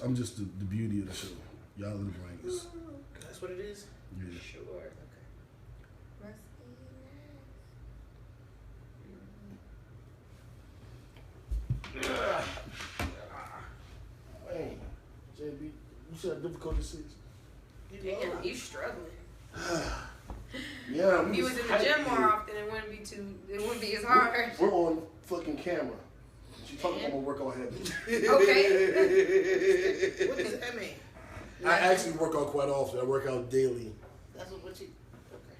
I'm just the beauty of the show. Y'all are the brightest. That's what it is? Yeah. Sure. Okay. Must be nice. Hey, JB, you see how difficult this is? Damn, you struggling. Yeah, If you was in the gym more often, it wouldn't be as hard. We're on fucking camera. She talking about my workout habits. Okay. What does that mean? I actually work out quite often. I work out daily. That's what you. Okay.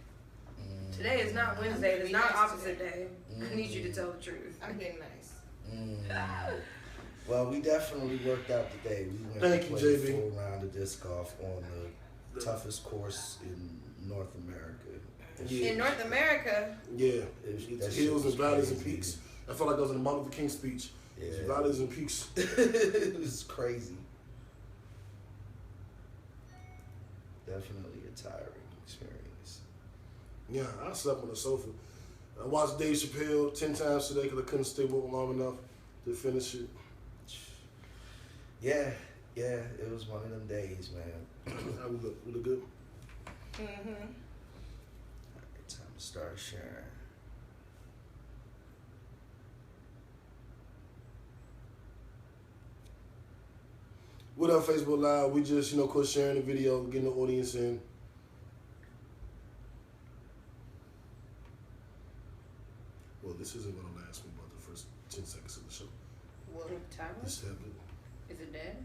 Today is not Wednesday. It's not opposite day. I need you to tell the truth. I'm being nice. Well, we definitely worked out today. We went Thank to you, play JB. a full round of disc golf on the toughest course in North America. Yeah. In North America, Yeah, That it's shit hills was and valleys and crazy. peaks. I felt like I was in the Martin Luther King speech. It's Yeah. valleys and peaks. It was crazy. Definitely a tiring experience. Yeah, I slept on the sofa. I watched Dave Chappelle 10 times today because I couldn't stay woke long enough to finish it. Yeah, it was one of them days, man. How we look? We look good? Mm-hmm. Alright, time to start sharing. What up, Facebook Live? We just, of course, sharing the video, getting the audience in. Well, this isn't going to last me about the first 10 seconds of the show. What? timer? This happened. Is it dead?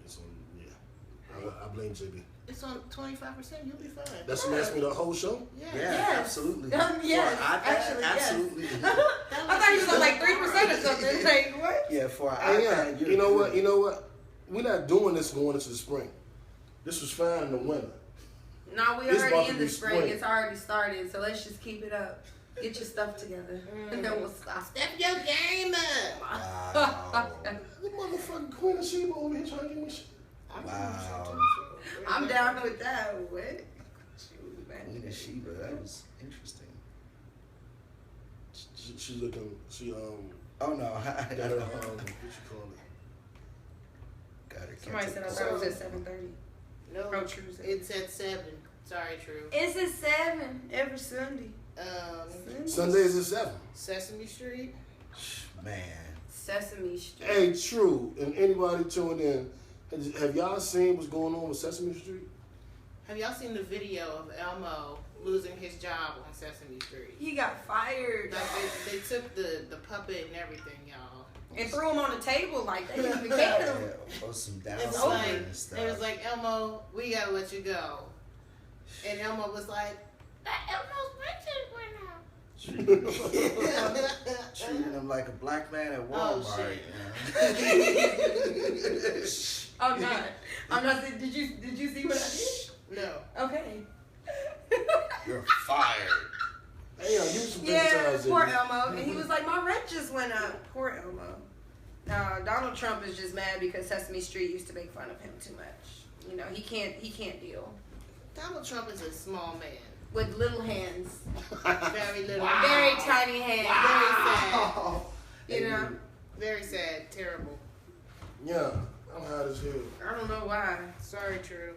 It's on, yeah. I blame JB. It's on 25%. You'll be fine. That's what lasted me the whole show? Yeah. Yes. Absolutely. Yes, For an iPad, actually, yes. absolutely. I thought you was on like 3% or something. Like, what? Yeah, for an Hey, yeah, iPad, you're you know what? good. You know what? We're not doing this going into the spring. This was fine in the winter. No, we It's about already to in be the spring. spring. It's already started, so let's just keep it up. Get your stuff together, and then we'll stop. Step your game up. Wow. The motherfucking Queen of Sheba over here trying to give me shit. Wow. I'm down with that. What? Shoot, man. Queen of Sheba, that was interesting. She looking, Oh no, I got her, what you call it? got her. Somebody said I thought it was at 7:30. No, Oh, true. it's at 7. Sorry, True. It's at 7 every Sunday. Sundays at 7. Sesame Street. Man. Sesame Street. Hey, true. And anybody tuned in, have y'all seen what's going on with Sesame Street? Have y'all seen the video of Elmo losing his job on Sesame Street? He got fired. Like they took the puppet and everything, y'all. And threw him on the table like they didn't even care. Yeah, or some down It was syndrome like and stuff. it was like Elmo, we gotta let you go, and Elmo was like, that Elmo's britches went out. Treating him like a black man at Oh, Walmart. shit. I'm not. I'm not. Did you see what I did? No. Okay. You're fired. Hey, give me some Yeah, times, poor JB. Elmo. And he was like, my rent just went up. Poor Elmo. Donald Trump is just mad because Sesame Street used to make fun of him too much. You know, he can't deal Donald Trump is a small man. with little hands, Very little. very tiny hands. Wow. You know, Very sad. Terrible. Yeah, I'm hot as hell. I don't know why. Sorry, True.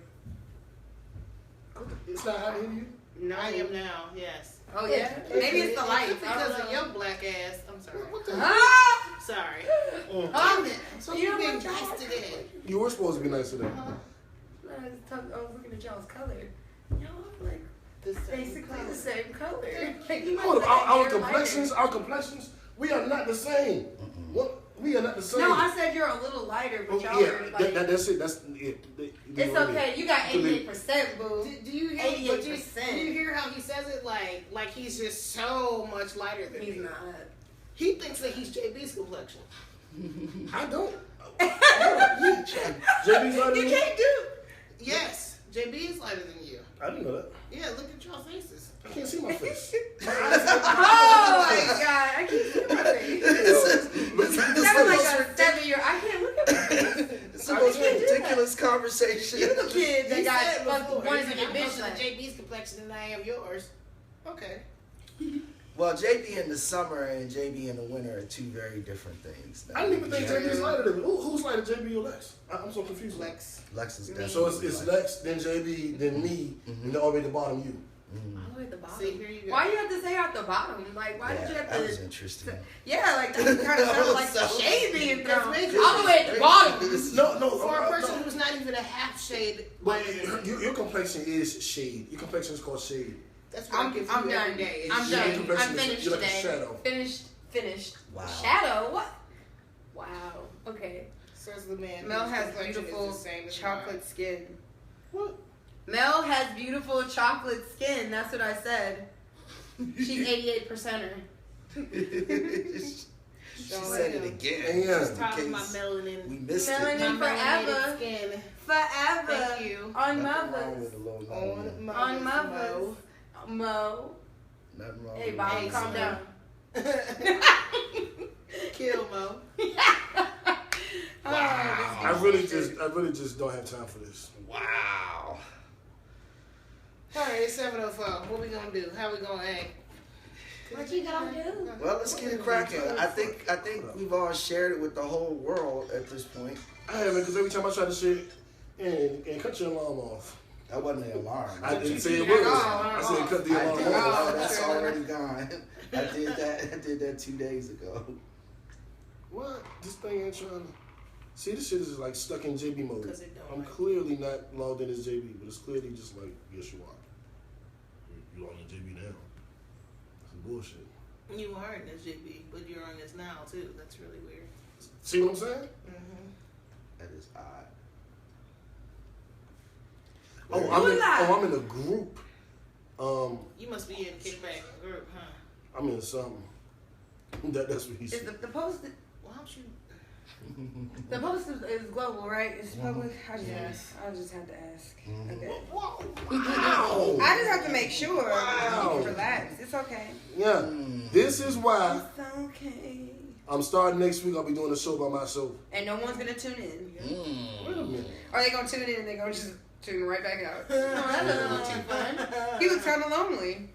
It's not hot in you? No, I am now. Yes. Oh yeah, maybe it's the light. Because of your black ass. I'm sorry. What the Ah! Sorry. Mm. Damn it. So You you don't being want nice y'all- today. You were supposed to be nice today. I was looking at y'all's color. Y'all look like basically the same color. Like, you might Our, look our, like our they're complexions, we are not the same. What? We are not the same. lighter. No, I said you're a little lighter, but Oh, y'all yeah, are like. that's it. That's it. It's okay. You got 88%, boo. Do you hear? But do you 88%. hear how he says it? Like he's just so much lighter than He's me. not. He thinks that he's JB's complexion. I don't. JB's lighter You than me? can't do. Yes, JB is lighter than you. I didn't know that. Yeah, look at y'all faces. I can't see my face. Oh my god, I can't see my face. That was like a 7-year. I can't look at my face. It's the most ridiculous conversation. You the kid that He got said fucking before, wanted he's to like, get I'm bitch closer to slapped. JB's complexion than I am yours. Okay. Well, JB in the summer and JB in the winter are two very different things. I didn't even think JB's lighter than me. Who's lighter, JB or Lex? I'm so confused. Lex. Lex is definitely So it's lighter. Lex, then JB, then me, and then all the way to the bottom you. All the way at the bottom. See, here you go. Why you have to say at the bottom? Like, why did you have That was to? interesting. Yeah, like that kind of sounded like So- shade being That's thrown. basically- All the way at the bottom. No, For a person who's not even a half shade But lighter than you. your complexion is shade. Your complexion is called shade. That's what I give you I'm done. every day. I'm Yeah, done. complexion I'm is- finished you're like a today. shadow. Finished. Wow. Shadow? What? Wow. Okay. Says the man. Mel whose has complexion is beautiful the same as chocolate mine. skin. What? Mel has beautiful chocolate skin. That's what I said. She's 88%er. She said it again. Yeah. Just in Talking about case melanin. we missed Melanin. it. My Forever. melanated skin. Forever. Thank you. On Nothing wrong mothers. with a little On melanin. my On mothers. Mo. Nothing wrong Hey, with Bob, Hey, calm Mo. down. Kill Mo. Wow. I really just don't have time for this. Wow. All right, it's 7:04. What we gonna do? How we gonna act? What you gonna do? Well, let's get it cracking. I think we've all shared it with the whole world at this point. I haven't, because every time I try to shit and cut your alarm off. That wasn't an alarm. I didn't say it At was. all. I said cut the I alarm did. off. Oh, that's already gone. I did that 2 days ago. What? This thing ain't trying to. See, this shit is like stuck in JB mode. 'Cause it don't I'm like- clearly not logged in as JB, but it's clearly just like, yes, you are. You logged in JB now. That's bullshit. You aren't as JB, but you're on this now too. That's really weird. See what I'm saying? Mm-hmm. That is odd. Oh, I'm in a group. You must be in kickback group, huh? I'm in something. That's what he Is said. the post? Why don't you? The post is global, right? It's public. I Yes. just had to ask. Mhm. Okay. Wow. I just have to make sure. Wow. You can relax. It's okay. Yeah. This is why It's okay. I'm starting next week. I'll be doing a show by myself. And no one's gonna tune in. Wait a minute. Or they gonna tune in and they gonna just tune right back out. No, that doesn't look too fun. He looks kind of lonely.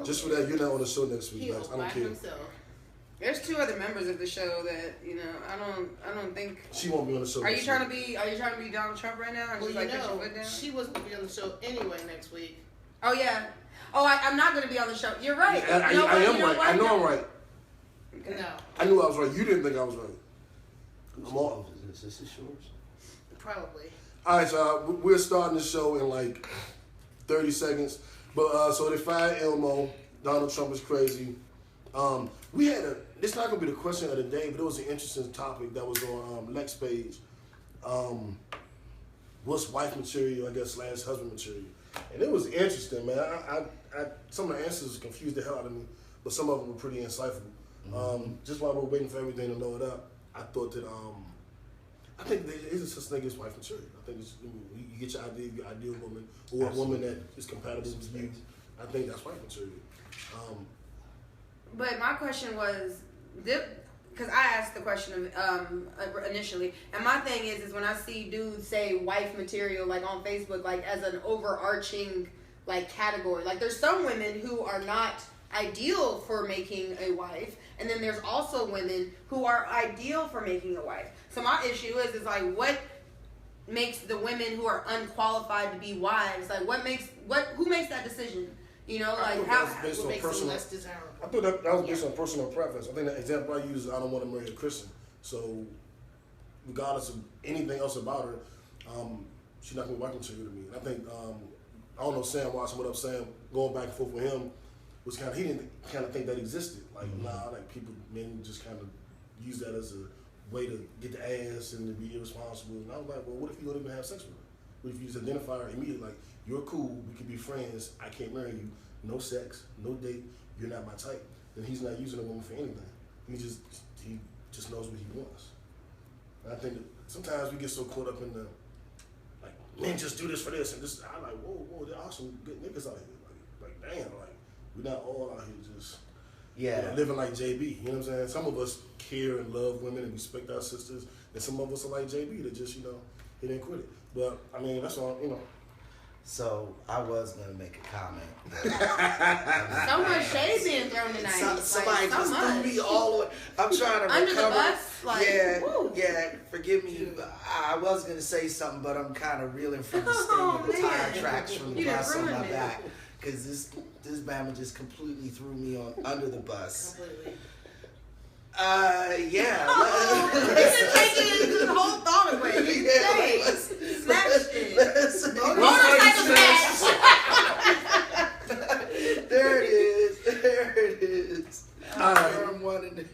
Just for that, you're not on the show next week, He'll Max. I by don't care. himself. There's two other members of the show that I don't think. She won't be on the show. Are you next trying week. to be Donald Trump right now and Well, just you like put your know, foot down? she wasn't gonna be on the show anyway next week. Oh yeah. Oh, I'm not gonna be on the show. You're right. I You know what? am You know right. what? I know I'm right. Okay. No, I knew I was right. You didn't think I was right. I'm all. Is this yours? probably. All right, so we're starting the show in like 30 seconds. But so they fired Elmo. Donald Trump is crazy. We had it's not gonna be the question of the day, but it was an interesting topic that was on Lex page. What's wife material, I guess, / husband material, and it was interesting, man. I some of the answers confused the hell out of me, but some of them were pretty insightful. Just while we're waiting for everything to load up, I thought that I think there is such thing as wife material. I think it's, you get your ideal woman, or a woman that is compatible with you. I think that's wife material. But my question was, because I asked the question initially, and my thing is when I see dudes say wife material like on Facebook, like as an overarching like category. Like there's some women who are not ideal for making a wife, and then there's also women who are ideal for making a wife. So my issue is like what makes the women who are unqualified to be wives? Like who makes that decision? You know, like how That's based What on makes them personal. less desirable? I thought that was based on personal preference. I think the example I use is I don't want to marry a Christian. So, regardless of anything else about her, she's not going to be wife material to me. And I think, I don't know, Sam watching what up, Sam, going back and forth with him, was he didn't kind of think that existed. Like, like men just kind of use that as a way to get the ass and to be irresponsible. And I was like, well, what if you don't even have sex with her? What if you just identify her immediately, like, you're cool, we could be friends, I can't marry you, no sex, no date, you're not my type. Then he's not using a woman for anything. He just knows what he wants. And I think that sometimes we get so caught up in the, like, men just do this for this, and this, I'm like, whoa, there are some good niggas out here. Like damn, like, we're not all out here just living like JB, you know what I'm saying? Some of us care and love women and respect our sisters, and some of us are like JB that just, he didn't quit it. But, I mean, that's all, So I was gonna make a comment. So much shade being thrown tonight. Somebody like, just threw me all the way. I'm trying to under recover. the bus. Like, yeah, woo. yeah. Forgive me. I was gonna say something, but I'm kind of reeling from the sting of the tire tracks from the You done bus on my ruined it. back. Because this Bama just completely threw me on under the bus. Completely. Yeah. This is taking the whole thought away. Yeah, Snatched it. Motorcycle There it is. There it is. All right. I'm wanting to.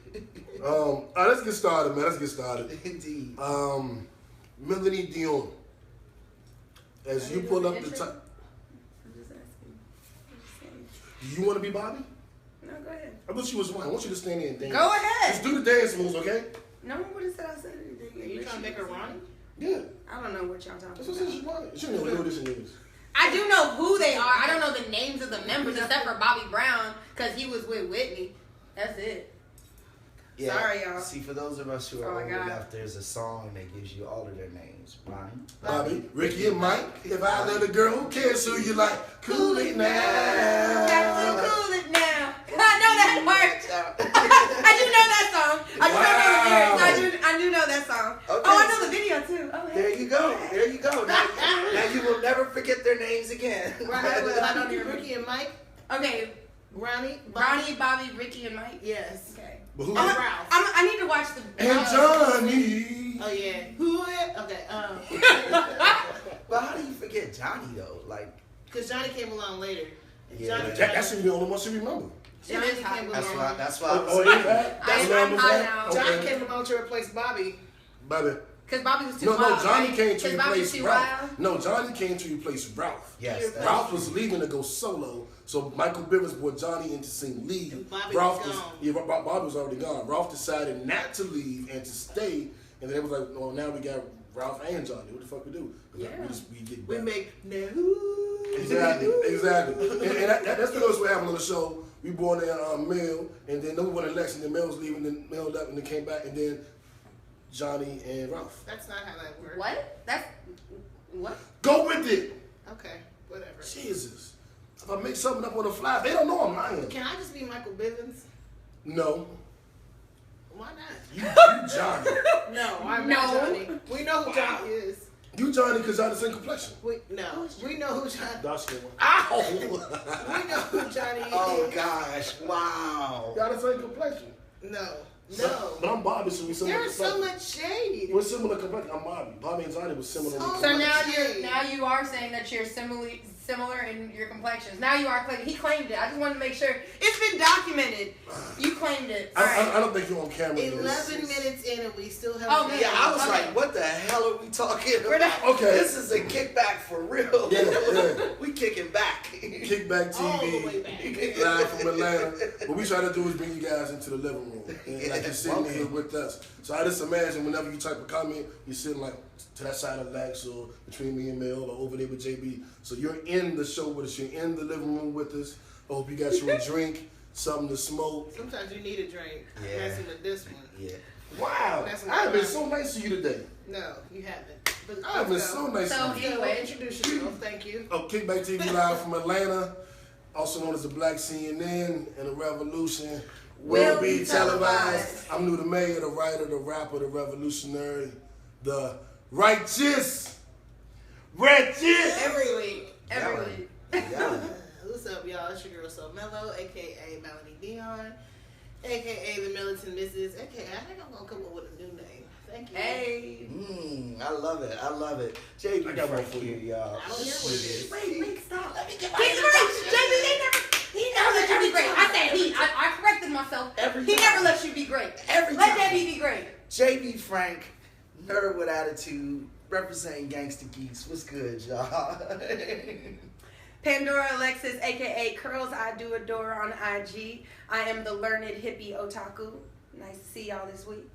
All right, let's get started, man. Let's get started. Indeed. Melanie Dion. As you pull up the top, I'm just asking. do you want to be Bobby? No, go ahead. I wish you was one. I want you to stand there and dance. Go ahead. Just do the dance moves, okay? No one would have said I said anything. Are you trying to make her Ronnie? Yeah. I don't know what y'all talking That's what I said. about. She's Ronnie. She don't know what this is. I do know who they are. I don't know the names of the members except for Bobby Brown because he was with Whitney. That's it. Yeah. Sorry, y'all. See, for those of us who Oh are my old God. enough, there's a song that gives you all of their names. Ronnie. Bobby, Ricky, and Mike. If I let a girl, who cares who you like? Cool it now. Got to cool it now. I know that part. I do know that song. I do know that song. Okay. Oh, I know the video too. Oh, hey. There you go. There you go. Now you will never forget their names again. Ronnie, Ricky, and Mike. Okay, Ronnie, Ronnie, Bobby, Ricky, and Mike. Yes. Okay. But who? And Ralph. I need to watch the. And Johnny. Oh yeah. Who? Okay. But how do you forget Johnny though? Like, Because Johnny came along later. Yeah. Johnny, That should be the only one she remember. Johnny It is hot. came that's along. why. That's why. Oh, it is that? I'm Remember high that? now. Johnny Okay. came along to replace Bobby. Bobby. Because Bobby was too No, wild. Johnny right? came to 'Cause Bobby was replace too Ralph. wild. No, Johnny came to replace Ralph. Yes. that's Ralph true. was leaving to go solo, so Michael Bivens brought Johnny in to sing lead. And Bobby Ralph was gone. Yeah, Bobby was already gone. Ralph decided not to leave and to stay, and then it was like, well, now we got Ralph and Johnny. What the fuck we do? Yeah. We get We better. make no. Exactly. And that's what happened on the show. We brought in Mel, and then we went in Lexington. Mel was leaving, then Mel left, and then came back, and then Johnny and Ralph. That's not how that works. What? That's what? Go with it. Okay. Whatever. Jesus. If I make something up on the fly, they don't know I'm lying. Can I just be Michael Bivens? No. Why not? You Johnny. No, I'm No. not Johnny. We know who Johnny is. You Johnny because y'all the same complexion. We know who Johnny. Dark skin one. Ow! Ow! We know who Johnny is. Oh gosh! Wow. Y'all the same complexion. No. But I'm Bobby, so we similar. There's so much shade. We're similar complexion. I'm Bobby. Bobby and Johnny was similar. So So much now you are saying that you're similar in your complexions. Now you are claiming. He claimed it. I just wanted to make sure it's been documented. You claimed it. I don't think you're on camera. 11 minutes in and we still have. Oh, man. Yeah, I was Okay. like, what the hell are we talking We're about? not- Okay. This is a kickback for real. Yeah. We kicking back. Kickback All the TV. way back. Live from Atlanta. What we try to do is bring you guys into the living room. And like you're sitting here with us. So I just imagine whenever you type a comment, you're sitting like to that side of Lex or between me and Mel or over there with JB. So you're in the show with us. You're in the living room with us. I hope you got you a drink, something to smoke. Sometimes you need a drink. Yeah. Messing with this one. Yeah. Wow. That's I've been so nice to you today. No, you haven't. But I've been let's so go. nice So to you. anyway, Introduce yourself. Thank you. Oh, Kickback TV live from Atlanta, also known as the Black CNN, and the Revolution will be televised. I'm New the Mayor, the writer, the rapper, the revolutionary, the righteous. every week. Yeah. What's up, y'all? It's your girl So Mellow, aka Melanie Dion, aka the Militant Mrs., aka I think I'm gonna come up with a new name. Thank you. Hey. I love it. I love it. JB I got one Frank for you. here, y'all. I don't hear what it is. Wait, stop. Let me get my JB, he never let you be great. I said I corrected myself. Every He time. never lets you be great. Every Let time. JB be great. JB Frank, nerd with attitude, representing Gangsta Geeks. What's good, y'all? Pandora Alexis, aka Curls I Do Adore on IG. I am the learned hippie otaku. Nice to see y'all this week.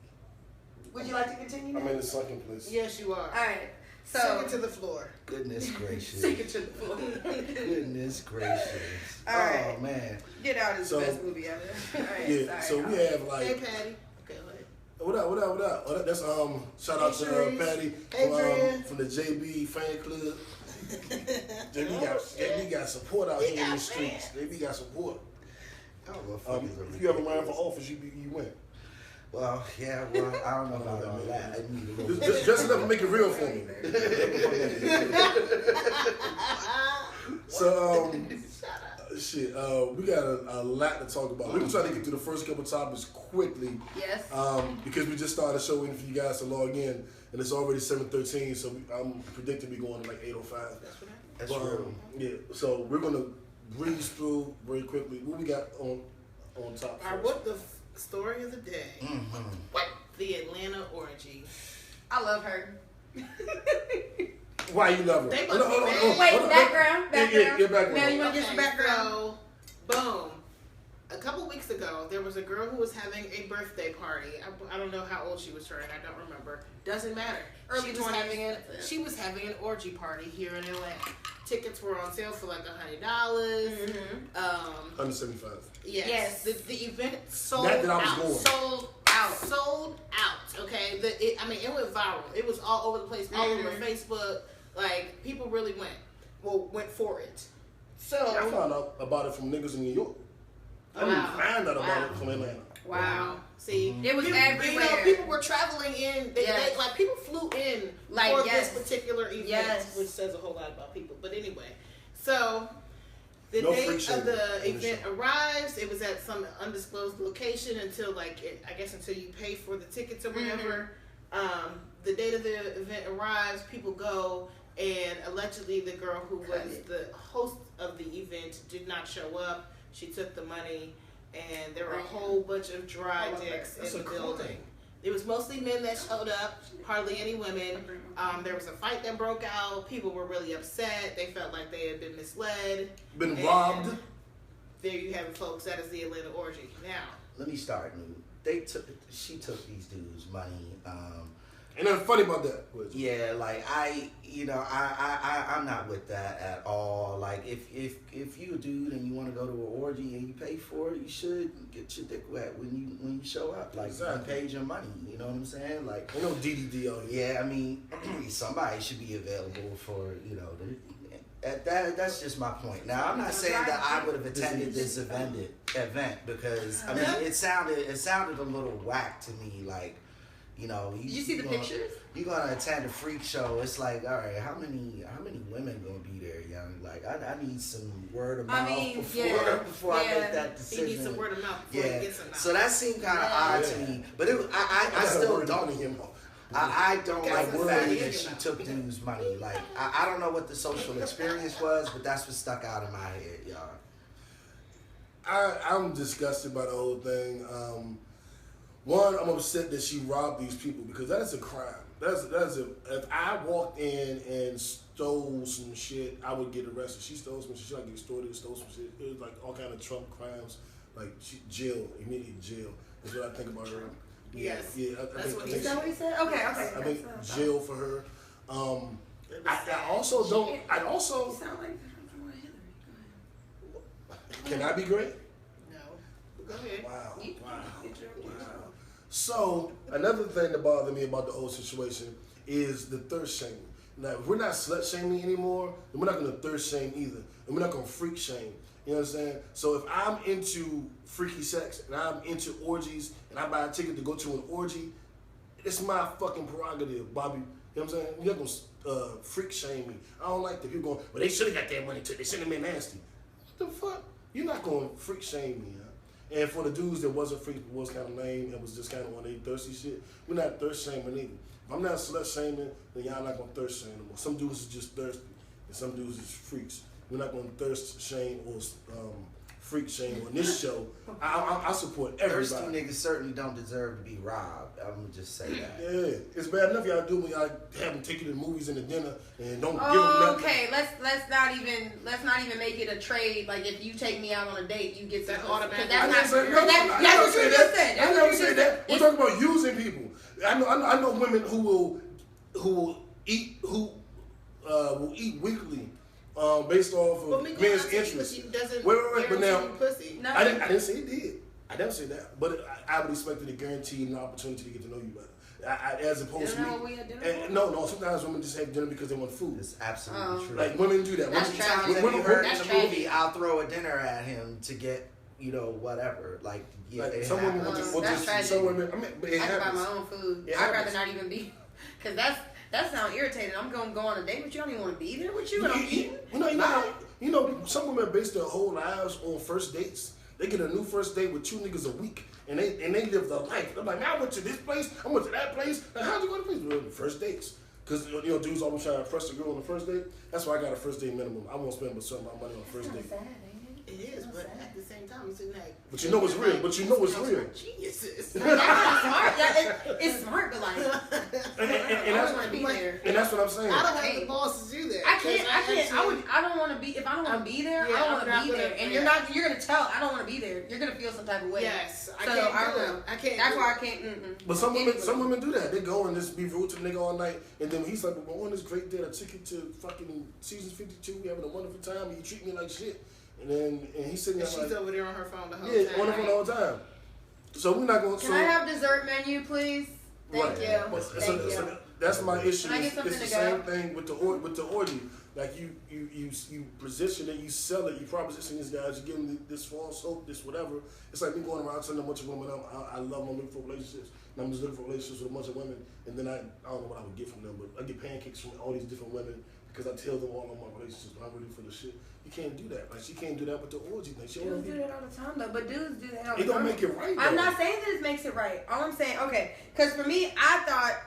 Would you like to continue? I'm in the sunken place. Yes, you are. All right. Sink So it to the floor. Goodness gracious. Sink it to the floor. Goodness gracious. All right. Oh, man. Get Out is So- the best movie ever. All right, Yeah, sorry, so we y'all. have Hey, like, Patty. Okay, wait. what up? Oh, that's shout out Hey, to Sharice. Patty Hey, Drea. from the JB fan club. JB got support out here in the streets. JB got support. If you ever ran for office, you win. Well, yeah, I don't know about all that. Just enough to make it real for me. So, shit, we got a lot to talk about. We're trying to get through the first couple topics quickly. Yes. Because we just started the show waiting for you guys to log in, and it's already 7:13, so I'm predicting we're going to like 8:05. That's true. Yeah, so we're going to breeze through very quickly. What we got on top Our first? what the story of the day. What? The Atlanta orgy. I love her. Why you love her? They must be mad. Wait, background. Yeah, background. Now you want to get some background? So, boom. A couple weeks ago, there was a girl who was having a birthday party. I don't know how old she was turning. I don't remember. Doesn't matter. Early 20s. She was having an orgy party here in Atlanta. Tickets were on sale for like $100. $175. Yes. The event sold Not that I was out. going. Sold out. Okay. It went viral. It was all over the place, all over Facebook. Like, people really went for it. So I found out about it from niggas in New York. I didn't find out about it from Atlanta. Wow. See, it was everywhere. You know, people were traveling in. Like people flew in for this particular event, which says a whole lot about people. But anyway, so the date of the event arrives. It was at some undisclosed location until until you pay for the tickets or whatever. The date of the event arrives. People go, and allegedly the girl who was the host of the event did not show up. She took the money, and there were a whole bunch of dry dicks in the building. It was mostly men that showed up, hardly any women. There was a fight that broke out. People were really upset. They felt like they had been misled. Been robbed. There you have it, folks. That is the Atlanta orgy. Now, let me start. She took these dudes' money. Ain't nothing funny about that. Yeah, like I'm not with that at all. Like if you a dude and you want to go to an orgy and you pay for it, you should get your dick wet when you show up. Like you paid your money. You know what I'm saying? Like ain't no DDD on here. Yeah, I mean somebody should be available for that's just my point. Now I'm not saying that I would have attended this event because I mean it sounded a little whack to me. Like. Did you see the pictures? You're gonna attend a freak show. It's like, all right, how many women gonna be there, young? Like, I need some word of mouth before I make that decision. He needs some word of mouth before he gets some mouth. So that seemed kind of odd to me. But I still don't. I don't like the fact that she took dudes' money. Like, I don't know what the social experience was, but that's what stuck out in my head, y'all. I'm disgusted by the whole thing. One, I'm upset that she robbed these people because that is a crime. If I walked in and stole some shit, I would get arrested. She stole some shit. She get extorted, stole some shit. It was like all kind of Trump crimes, like immediate jail. Is what I think about her. Yes. Yeah. Is that what he said? Okay. I think jail for her. I also don't. I also. You sound like Hillary. Can I be great? No. Go ahead. Wow. So, another thing that bothered me about the whole situation is the thirst shaming. Now, if we're not slut shaming anymore, then we're not going to thirst shame either. And we're not going to freak shame. You know what I'm saying? So, if I'm into freaky sex and I'm into orgies and I buy a ticket to go to an orgy, it's my fucking prerogative, Bobby. You know what I'm saying? You're not going to freak shame me. I don't like that. People going, well, they should have got that money too. They shouldn't have been nasty. What the fuck? You're not going to freak shame me, huh? And for the dudes that wasn't freak, but was kind of lame and was just kind of on their thirsty shit, we're not thirst shaming either. If I'm not slut shaming, then y'all not gonna thirst shame anymore. Some dudes is just thirsty, and some dudes is freaks. We're not gonna thirst shame or freak shame on this show. I support everybody. Thirsty niggas certainly don't deserve to be robbed. I'm gonna just say that. Yeah, it's bad enough y'all do when y'all have them ticketed movies and the dinner and don't give them nothing. Okay, let's not even make it a trade. Like if you take me out on a date, you get that automatic. That's what you just said. I never said that. We're talking about using people. I know women who will eat weekly. Based off of men's interests. Wait, but now no. I didn't say it did. I never say that, but I would expect it to guarantee an opportunity to get to know you better. As opposed to me. No. Sometimes women just have dinner because they want food. It's absolutely true. Like women do that. That's tragic. When you heard in the movie, I'll throw a dinner at him to get, whatever. Like, yeah, like some women will just. Some women. I mean, but it happens. I can buy my own food. I'd rather not even be, because that sounds irritating. I'm gonna go on a date with you. I don't even want to be there with you, and I'm eating. Some women base their whole lives on first dates. They get a new first date with 2 niggas a week, and they live the life. They're like, man, I went to this place, I went to that place. Like, how'd you go to this place? Well, the first dates. Because, dudes always trying to impress the girl on the first date. That's why I got a first date minimum. I won't spend a certain amount of money on the first date. Sad, it is, but at the same time, it's like. But you know it's real. Geniuses. That's smart. It's smart, but like, and I don't want to be there. And that's what I'm saying. I don't have the balls to do that. I can't. I don't want to be. If I don't want to be there, I don't want to be there. And you're gonna tell. I don't want to be there. You're gonna feel some type of way. Yes, I can't. That's why I can't. But some women do that. They go and just be rude to the nigga all night, and then he's like, "We're on this great date. I took you to fucking season 52. We having a wonderful time. And you treat me like shit." And he's sitting there she's over there on her phone the whole time. Yeah, on her phone the whole time. So we're not going to... Can I have dessert menu, please? Thank you. Thank you. So that's my issue. Can I get something it's the same thing with the orgy. Like you position it, you sell it, you proposition these guys, you give them this false hope, this whatever. It's like me going around telling a bunch of women I love them, I'm looking for relationships. And I'm just looking for relationships with a bunch of women. And then I don't know what I would get from them, but I get pancakes from all these different women because I tell them all of my relationships, but I'm really for the shit. You can't do that. Like, she can't do that with the orgy thing. Dudes do that all the time, though. But dudes do that all the time. It don't make it right, though. I'm not saying that it makes it right. All I'm saying, okay, because for me, I thought,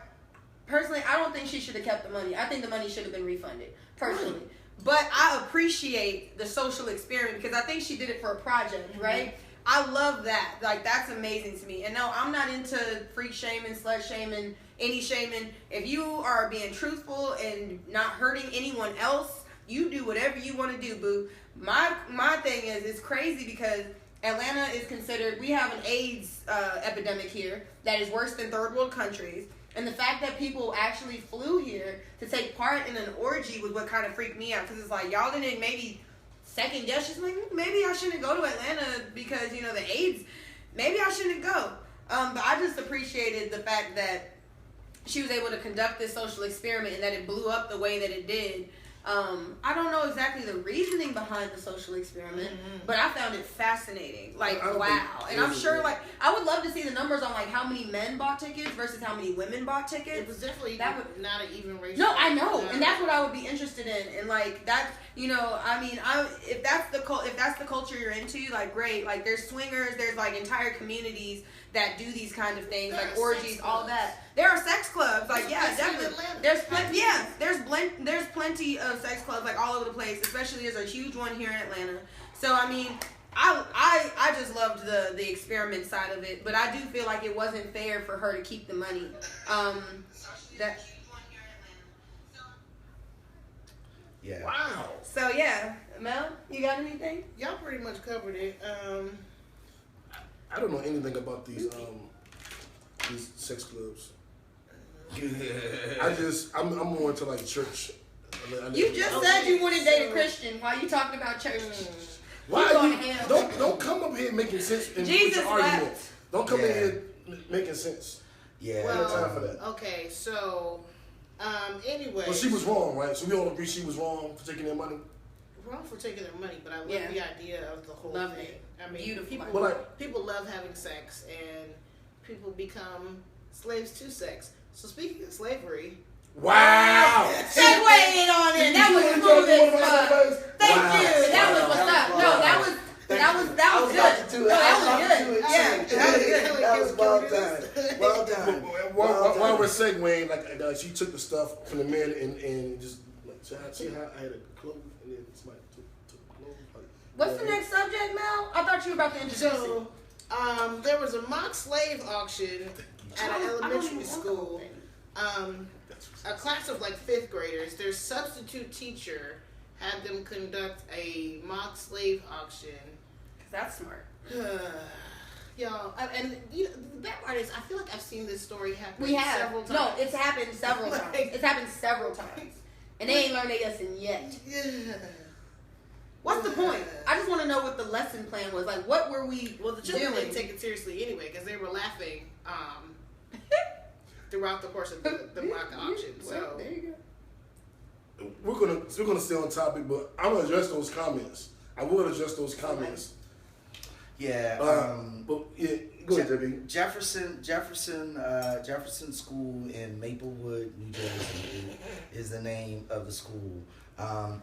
personally, I don't think she should have kept the money. I think the money should have been refunded, personally. But I appreciate the social experiment because I think she did it for a project, right? I love that. Like, that's amazing to me. And no, I'm not into freak shaming, slut shaming, any shaming. If you are being truthful and not hurting anyone else, you do whatever you want to do, boo. My thing is, it's crazy because Atlanta is considered, we have an AIDS epidemic here that is worse than third world countries. And the fact that people actually flew here to take part in an orgy was what kind of freaked me out. Because it's like, y'all didn't maybe second guess. Just like, maybe I shouldn't go to Atlanta because, the AIDS. Maybe I shouldn't go. But I just appreciated the fact that she was able to conduct this social experiment and that it blew up the way that it did. I don't know exactly the reasoning behind the social experiment, but I found it fascinating. Like, wow. And I'm sure, like, I would love to see the numbers on, like, how many men bought tickets versus how many women bought tickets. It was definitely not an even ratio. No, I know. And that's what I would be interested in. And, like, that, I mean, if that's the culture you're into, like, great. Like, there's swingers, there's, like, entire communities that do these kind of things, like orgies, all that. There are sex clubs, like definitely. There's plenty of sex clubs like all over the place. Especially there's a huge one here in Atlanta. So I mean, I just loved the experiment side of it, but I do feel like it wasn't fair for her to keep the money. Yeah. Wow. So yeah, Mel, you got anything? Y'all pretty much covered it. I don't know anything about these sex clubs. I'm more into like church. You just said you wouldn't date a Christian. Why you talking about church? Why don't come up here making sense in Jesus argument. Don't come in here making sense. Yeah. Well, time for that. Okay, so anyway. Well, she was wrong, right? So we all agree she was wrong for taking their money. Wrong for taking their money, but I love the idea of the whole thing. I mean, beautiful. People love having sex, and people become slaves to sex. So speaking of slavery, wow! Segueing on it. That was smooth as fuck. Thank you. That was what's up. No, that was good. No, that was good. Yeah, that was well done. Well done. While we're segueing, like she took the stuff from the men and just see how I had a clothes and then somebody took the clothes. What's the next subject, Mel? I thought you were about to introduce it. There was a mock slave auction at an elementary school. A class of like 5th graders, their substitute teacher had them conduct a mock slave auction. That's smart. Y'all, and the bad part is, I feel like I've seen this story happen several times. No, it's happened several times. It's happened several times. And they ain't learned their lesson yet. Yeah. What's the point? I just want to know what the lesson plan was. Like, what were we the children didn't take it seriously anyway, because they were laughing. throughout the course of the mock auction. So there you go. We're gonna stay on topic, but I'm gonna address those comments. I will address those comments. Yeah. But yeah, go ahead, Debbie. Jefferson School in Maplewood, New Jersey, is the name of the school. The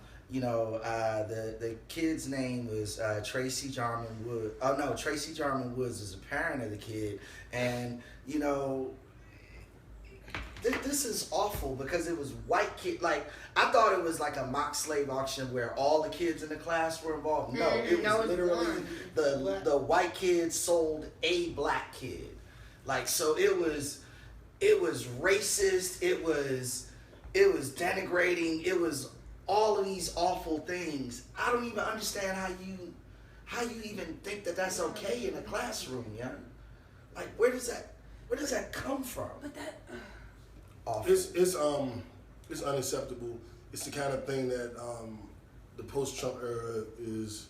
kid's name was Tracy Jarman Woods. Oh no, Tracy Jarman Woods is a parent of the kid, and this is awful because it was white kid. Like, I thought it was like a mock slave auction where all the kids in the class were involved. No, it was literally the white kids sold a black kid. Like, so it was racist. It was denigrating. It was all of these awful things. I don't even understand how you even think that that's okay in a classroom, yeah? Like, where does that come from? But that awful. It's unacceptable. It's the kind of thing that the post-Trump era is.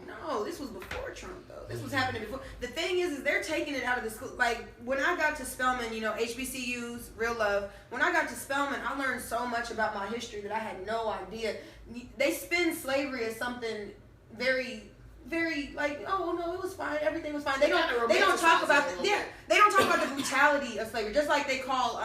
No, this was before Trump, though. This was happening before. The thing is they're taking it out of the school. Like, when I got to Spelman, HBCUs, real love. When I got to Spelman, I learned so much about my history that I had no idea. They spin slavery as something very, very, like, oh no, it was fine, everything was fine. They don't talk about they don't talk about the brutality of slavery. Just like they call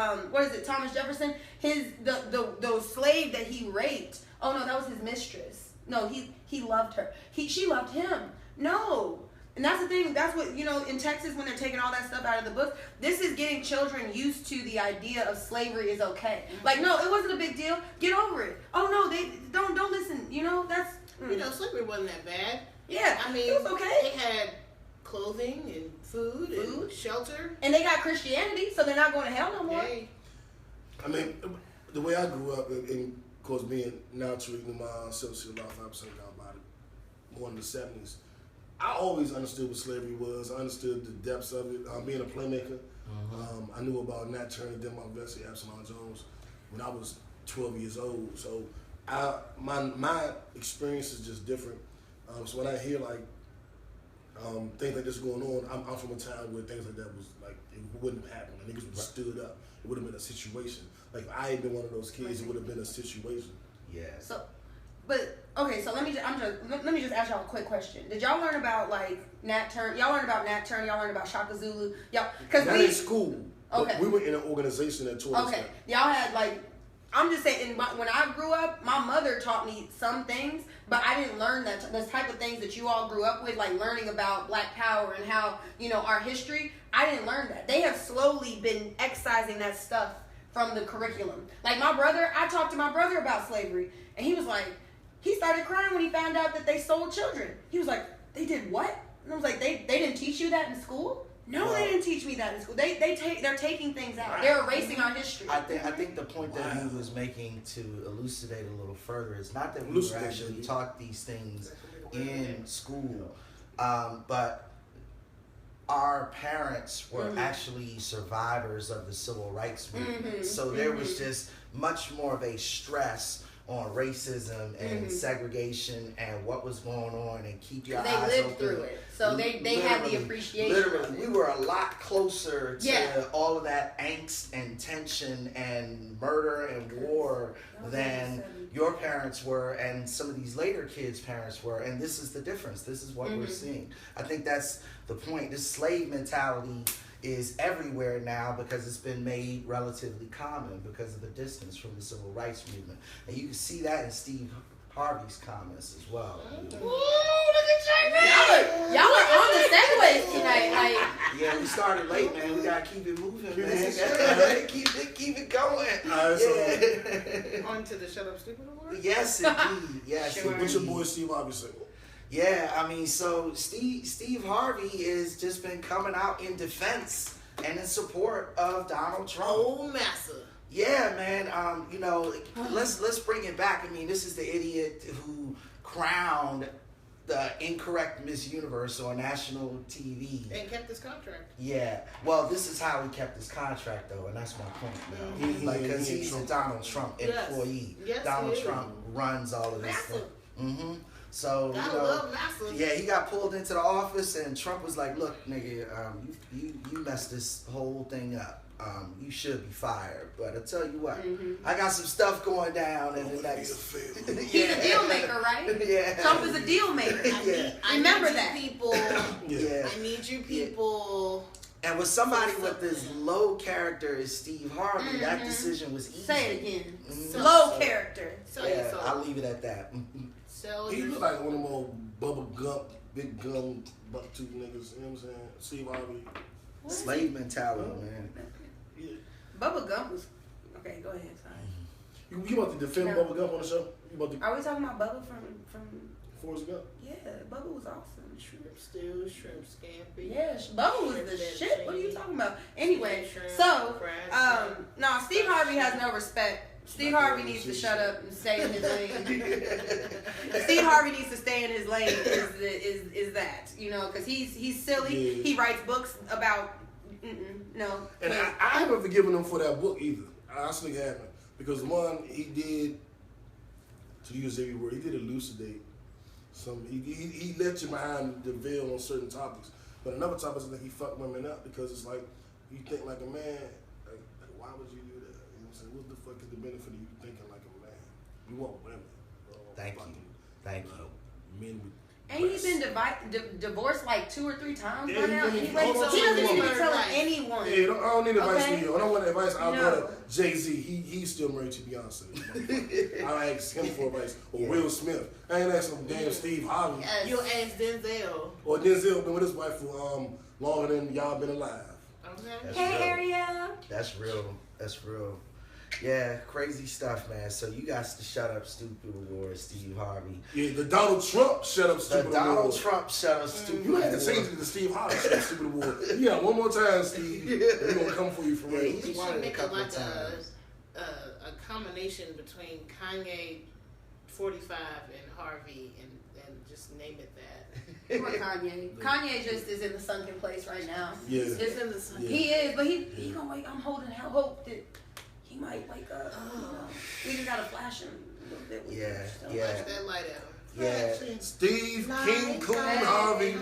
Thomas Jefferson, the slave that he raped. Oh no, that was his mistress. No, he loved her. She loved him. No. And that's the thing. That's what, in Texas, when they're taking all that stuff out of the books, this is getting children used to the idea of slavery is okay. Like, no, it wasn't a big deal. Get over it. Oh no, they don't listen. That's slavery wasn't that bad. Yeah, I mean, it was okay. They had clothing and food and shelter, and they got Christianity, so they're not going to hell no more. Hey. I mean, the way I grew up, and of course, being now treating myself to about 5% down about it, more in the 70s. I always understood what slavery was. I understood the depths of it. Being a playmaker, I knew about Nat Turner, Denmark Vesey, Absalom Jones when I was 12 years old. So my experience is just different. So when I hear things like this going on, I'm from a town where things like that was like, it wouldn't have happened. Niggas would have stood up. It would have been a situation. Like, if I had been one of those kids, it would have been a situation. Yeah. So let me just ask y'all a quick question. Did y'all learn about Nat Turner? Y'all learned about Nat Turner. Y'all learned about Shaka Zulu. Not in school. Okay. We were in an organization that taught us Okay. that. Y'all had I'm just saying, when I grew up, my mother taught me some things, but I didn't learn those type of things that you all grew up with, like learning about Black Power and how, our history. I didn't learn that. They have slowly been excising that stuff from the curriculum. Like, I talked to my brother about slavery, and he was like, he started crying when he found out that they sold children. He was like, they did what? And I was like, they didn't teach you that in school? No, they didn't teach me that in school. They're taking things out. Right. They're erasing our history. I think the point that he was making, to elucidate a little further, is not that we were actually taught these things in school, but our parents were actually survivors of the civil rights movement. So there was just much more of a stress on racism and segregation and what was going on, and keep your eyes open. They lived through it, so they had the appreciation. Literally, we were a lot closer to all of that angst and tension and murder and war than your parents were, and some of these later kids' parents were. And this is the difference. This is what we're seeing. I think that's the point. This slave mentality is everywhere now because it's been made relatively common because of the distance from the civil rights movement. And you can see that in Steve Harvey's comments as well. Ooh, look at y'all are on the segues tonight. Yeah, we started late, man. We gotta keep it moving, man. keep it going. On to the Shut Up Stupid Award? Yes, indeed. Yes. Sure. What's your boy Steve Harvey say? Yeah, I mean, so Steve Harvey has just been coming out in defense and in support of Donald Trump. Oh, massa. Yeah, man. Let's bring it back. I mean, this is the idiot who crowned the incorrect Miss Universe on national TV and kept his contract. Yeah. Well, this is how he kept his contract, though, and that's my point now. Because he's a Donald Trump employee. Yes, Donald Trump runs all of this stuff. Mm-hmm. So, love massa. Yeah, he got pulled into the office, and Trump was like, "Look, nigga, you messed this whole thing up. you should be fired. But I tell you what, I got some stuff going down in the next. He's a deal maker, right? Yeah. Trump is a deal maker. Remember that, people. Yeah. I need you people. And with somebody with as low character as Steve Harvey, that decision was easy. Say it again. Low character. Yeah, I'll leave it at that. So he look like one of them old bubble gum, big gum, buck tooth niggas. You know what I'm saying? Steve Harvey. Slave mentality, man. Yeah. Bubba Gump was okay. Go ahead, sorry. You about to defend Bubba Gump on the show? Are we talking about Bubba from Forrest Gump? Yeah, Bubba was awesome. Shrimp stew, shrimp scampi. Yeah, Bubba was the shit. What are you talking about? Anyway, so no, Steve Harvey has no respect. Steve Harvey needs to shut up and stay in his lane. Steve Harvey needs to stay in his lane. Is that, you know, because he's silly. Yeah. He writes books about no. And I haven't forgiven him for that book either. I actually haven't, because one, he did, to use every word, he did elucidate some. He let you behind the veil on certain topics, but another topic is that he fucked women up, because it's like you think like a man. Like why would you do that? You know what I'm saying? What the fuck is the benefit of you thinking like a man? You want women. Thank you. Men with. And he's been divorced like 2 or 3 times by now. He doesn't need to be telling anyone. Yeah, I don't need advice from you. I don't want advice. I'll go to Jay-Z. He's still married to Beyonce. I'll ask him for advice. Or Will Smith. I ain't asking damn Steve Harvey. Yes. You'll ask Denzel. Or Denzel been with his wife for longer than y'all been alive. Okay. Hey, Ariel. That's real. Yeah, crazy stuff, man. So you guys to shut up, stupid award, Steve Harvey. Yeah, the Donald Trump shut up, stupid award. Donald Trump shut up, stupid award. You had to change it to Steve Harvey shut up, stupid award. Yeah, one more time, Steve. We're gonna come for you for real. You should make it like a combination between Kanye 45 and Harvey and just name it that. Poor Kanye. Kanye just is in the sunken place right now. Yeah. He's in the sunken. He is, but he gonna wake. I'm holding out hope that he might wake up. You know? We just gotta flash him a little bit. Flash that light at him. Yeah. Steve King Coon Harvey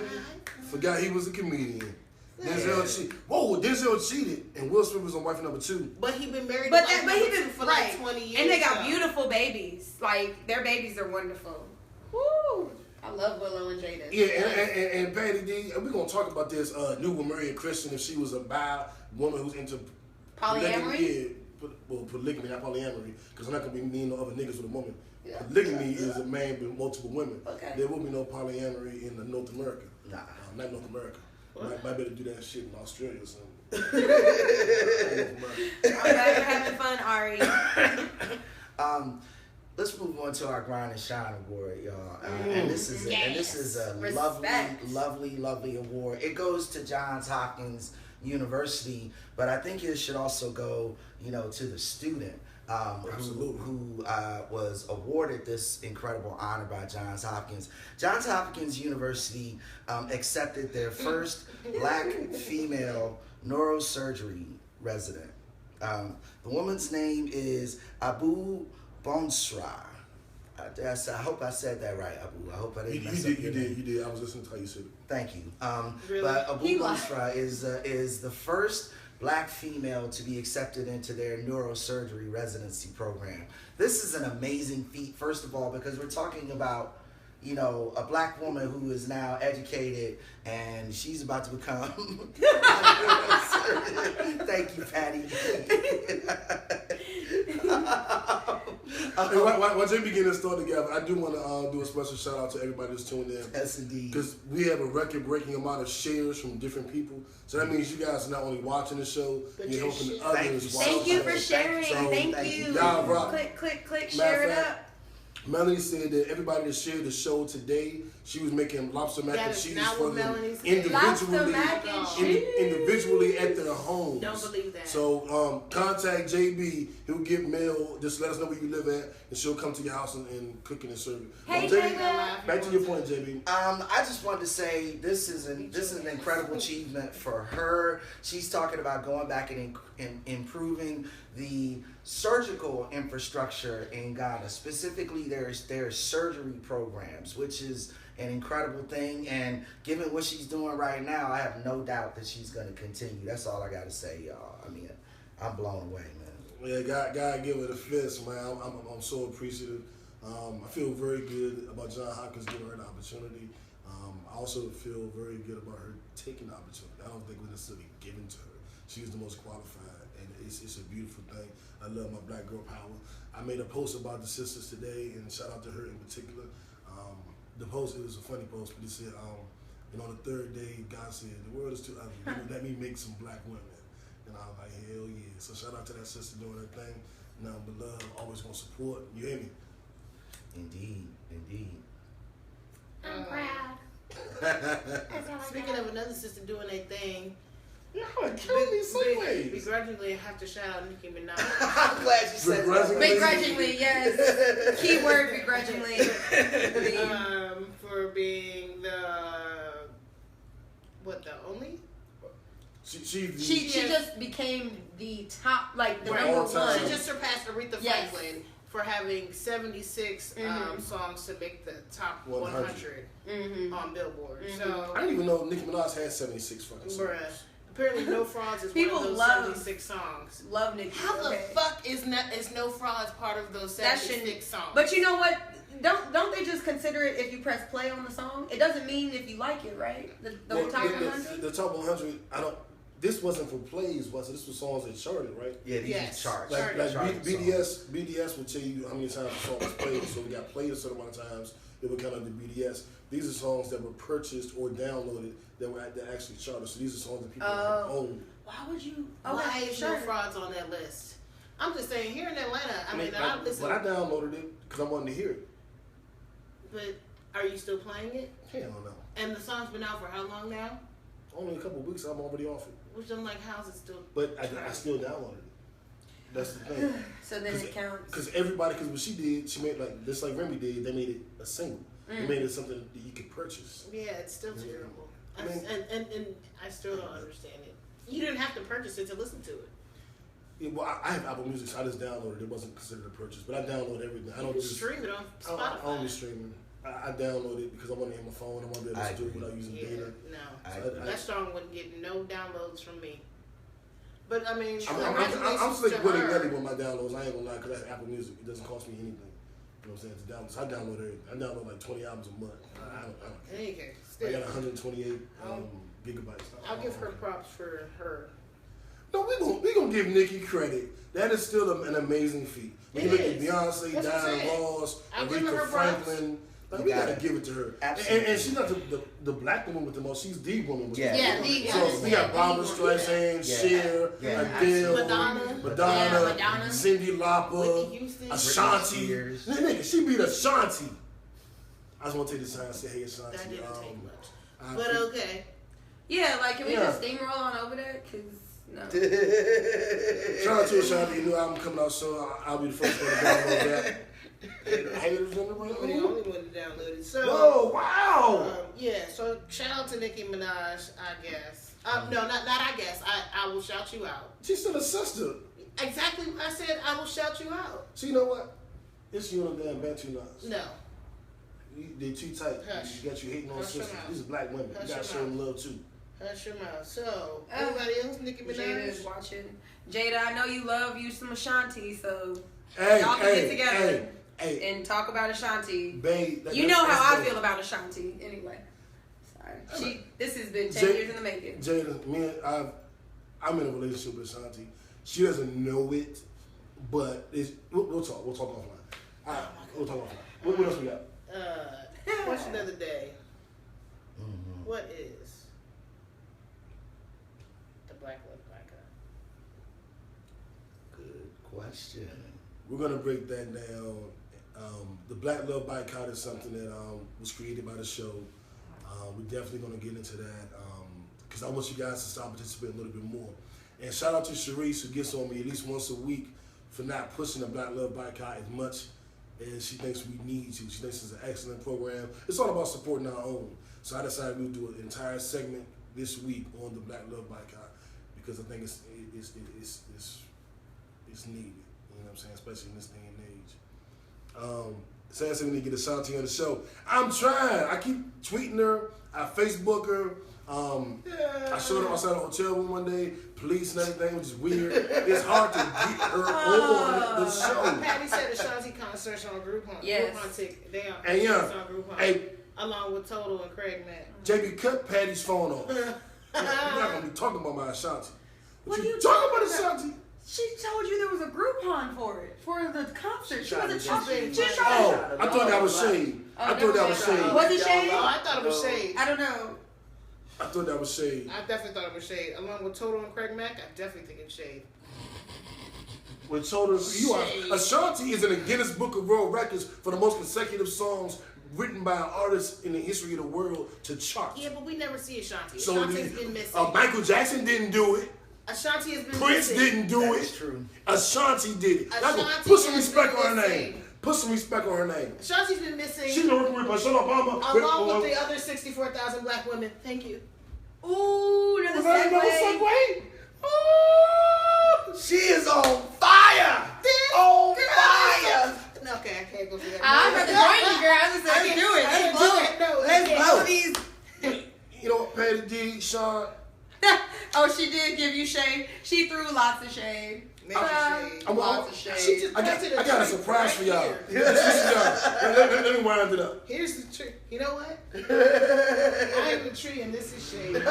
forgot he was a comedian. Denzel cheated, and Will Smith was on wife number 2. But he been married. But he been for like 20 years. And they got beautiful babies. Like their babies are wonderful. Woo! I love Willow and Jada. Yeah, and Patty D, we're gonna talk about this new with Maria Christian, if she was a bi woman who's into polyamory. Polygamy, not polyamory, because I'm not gonna be mean no other niggas with a woman. Yeah. Polygamy is a man with multiple women. Okay. There will be no polyamory in North America. Nah, not North America. Might better do that shit in Australia or something. I'm glad you're having fun, Ari. Let's move on to our Grind and Shine award, y'all. And this is a lovely award. It goes to Johns Hopkins University, but I think it should also go, to the student who was awarded this incredible honor by Johns Hopkins. Johns Hopkins University accepted their first black female neurosurgery resident. The woman's name is Abu Bonsra. I hope I said that right, Abu. I hope I didn't mess up your name. You did. I was listening to how you said it. Thank you. Really? But Abu Bonsra is the first black female to be accepted into their neurosurgery residency program. This is an amazing feat, first of all, because we're talking about a black woman who is now educated and she's about to become. Thank you, Patty. While Jamie getting this thought together, I do want to do a special shout out to everybody that's tuned in. Yes, indeed. Because we have a record-breaking amount of shares from different people. So that means you guys are not only watching the show, you're helping others watch. Thank you for sharing. Thank you. Y'all rock. Click, share it up. Melanie said that everybody that shared the show today, she was making lobster mac and cheese for them individually at their homes. Don't believe that. So contact JB. He'll get mail. Just let us know where you live at, and she'll come to your house and cook it and serve it. Hey, JB, back to your point, JB. I just wanted to say this is an incredible achievement for her. She's talking about going back and improving the surgical infrastructure in Ghana. Specifically, there's surgery programs, which is an incredible thing. And given what she's doing right now, I have no doubt that she's going to continue. That's all I got to say, y'all. I mean, I'm blown away, man. Yeah, God give it a fist, man. I'm so appreciative. I feel very good about John Hopkins giving her the opportunity. I also feel very good about her taking the opportunity. I don't think it was necessarily given to her. She's the most qualified, and it's a beautiful thing. I love my Black girl power. I made a post about the sisters today, and shout out to her in particular. The post, it was a funny post, but it said, and on the third day, God said, the world is too ugly. Let me make some Black women. And I was like, hell yeah. So shout out to that sister doing her thing. Nothing but love, always gonna support. You hear me? Indeed. I'm proud. Speaking of another sister doing their thing, y'all killing me sideways. Begrudgingly, I have to shout out Nicki Minaj. I'm glad you said that. Begrudgingly, yes. Keyword begrudgingly. For being the only? She just became the top, like the number one. She just surpassed Aretha Franklin for having 76 songs to make the top 100 on Billboard. So I didn't even know Nicki Minaj had 76 fucking songs. Bruh. Apparently, No Frauds is one of those 76 songs. Love Nicki. How the fuck is No Frauds part of those 76 songs? But you know what? Don't they just consider it if you press play on the song? It doesn't mean if you like it, right? The top 100? The top 100, this wasn't for plays, was it? This was songs that charted, right? Yeah, these are charts. Like BDS would tell you how many times the song was played. So we got played a certain amount of times. It would count under BDS. These are songs that were purchased or downloaded that actually charted. So these are songs that people own. Why would you? Why is No Frauds on that list? I'm just saying, here in Atlanta, I listen. But I downloaded it because I wanted to hear it. But are you still playing it? Hell no. And the song's been out for how long now? Only a couple of weeks. I'm already off it. Which I'm like, how's it still? But I still downloaded it. That's the thing. So then it counts. Because what she did, she made just like Remy did, they made it a single. They made it something that you could purchase. Yeah, it's still terrible. And I still don't understand it. You didn't have to purchase it to listen to it. Yeah, well, I have Apple Music, so I just downloaded it. It wasn't considered a purchase, but I download everything. I don't just stream it on Spotify. I only stream it. I download it because I want to hear my phone. I want to be able to do it without using data. No, that song wouldn't get no downloads from me. But I mean, I'm slick willy nilly with my downloads. I ain't gonna lie, because that's Apple Music. It doesn't cost me anything. You know what I'm saying? To download. So I download everything. I download like 20 albums a month. I don't care. I got 128 gigabytes. I'll give her props for her. No, we gonna give Nicki credit. That is still an amazing feat. When you look at Beyonce, Diana Ross, Aretha Franklin, like, we gotta give it to her. And she's not the Black woman with the most. She's the woman with the most. So we got Barbara Streisand, Cher, Adele, Madonna, Cyndi Lauper, Ashanti. Nigga, she beat Ashanti. I just want to take this time and say, hey, Ashanti. That didn't take much. But okay. Yeah, like, can we just steamroll on over that? Because, no. Shout out to Ashanti. New album coming out soon. I'll be the first one to download that. Haters in the room. I'm the only one to download it. So, oh, wow. So shout out to Nicki Minaj, I guess. No, not I guess. I will shout you out. She's still a sister. Exactly what I said. I will shout you out. So you know what? It's you and damn Bantu nuts. No. They're too tight. Hush. You got you hating on sisters. These are Black women. Hush you gotta show them love too. Hush your mouth. So, everybody else, Nicki Minaj? Jada's watching. Jada, I know you love you some Ashanti, so y'all can get together and talk about Ashanti. Babe, you know how I feel about Ashanti. Anyway, sorry. This has been 10 years in the making. Jada, I'm in a relationship with Ashanti. She doesn't know it, but we'll talk. We'll talk offline. We'll talk offline. What else we got? Question of the day. What is the Black Love Boycott? Good question. We're going to break that down. The Black Love Boycott is something that was created by the show. We're definitely going to get into that because I want you guys to start participating a little bit more. And shout out to Sharice, who gets on me at least once a week for not pushing the Black Love Boycott as much as she thinks we need to. She thinks it's an excellent program. It's all about supporting our own. So I decided we'll do an entire segment this week on the Black Love Boycott because I think it's needed. You know what I'm saying? Especially in this day and age. Saying we need to get Ashanti on the show. I'm trying. I keep tweeting her. I Facebook her. I showed up outside a hotel room one day, police and everything, which is weird. It's hard to get her on the show. Patty said Ashanti concerts on Groupon. Yes. Groupon ticket. They are and yeah, on Groupon. Hey, along with Total and Craig Mack. JB, cut Patty's phone off. You're not gonna be talking about my Ashanti. What you talking about Ashanti? She told you there was a Groupon for it, for the concert. She wasn't talking. Oh, I thought that was shade. I thought that was shade. Was it shade? Oh, I thought it was shade. I don't know. I thought that was shade. I definitely thought it was shade. Along with Total and Craig Mack, I definitely think it's shade. With Total, you are Ashanti is in the Guinness Book of World Records for the most consecutive songs written by an artist in the history of the world to chart. Yeah, but we never see Ashanti. So Ashanti's been missing. Michael Jackson didn't do it. Ashanti has been Prince missing. didn't do That's it. true. Ashanti did it. Ashanti Put some has respect been on her missing. name. Put some respect on her name. Ashanti's been missing. She's working with Michelle Obama. Along with the other 64,000 black women. Thank you. Ooh, another Was that another segue. segue? Ooh, She is on fire. On fire. No, okay, I can't go through that. I'm about to join you, girl. Let's do it. Let's blow it. No, Let's blow these. you know what, Patty D, Sean? Oh, she did give you shade. She threw lots of shade. Lots of shade. I got a surprise for y'all. Let me wind it up. Here's the tree. You know what? I am the tree and this is shade.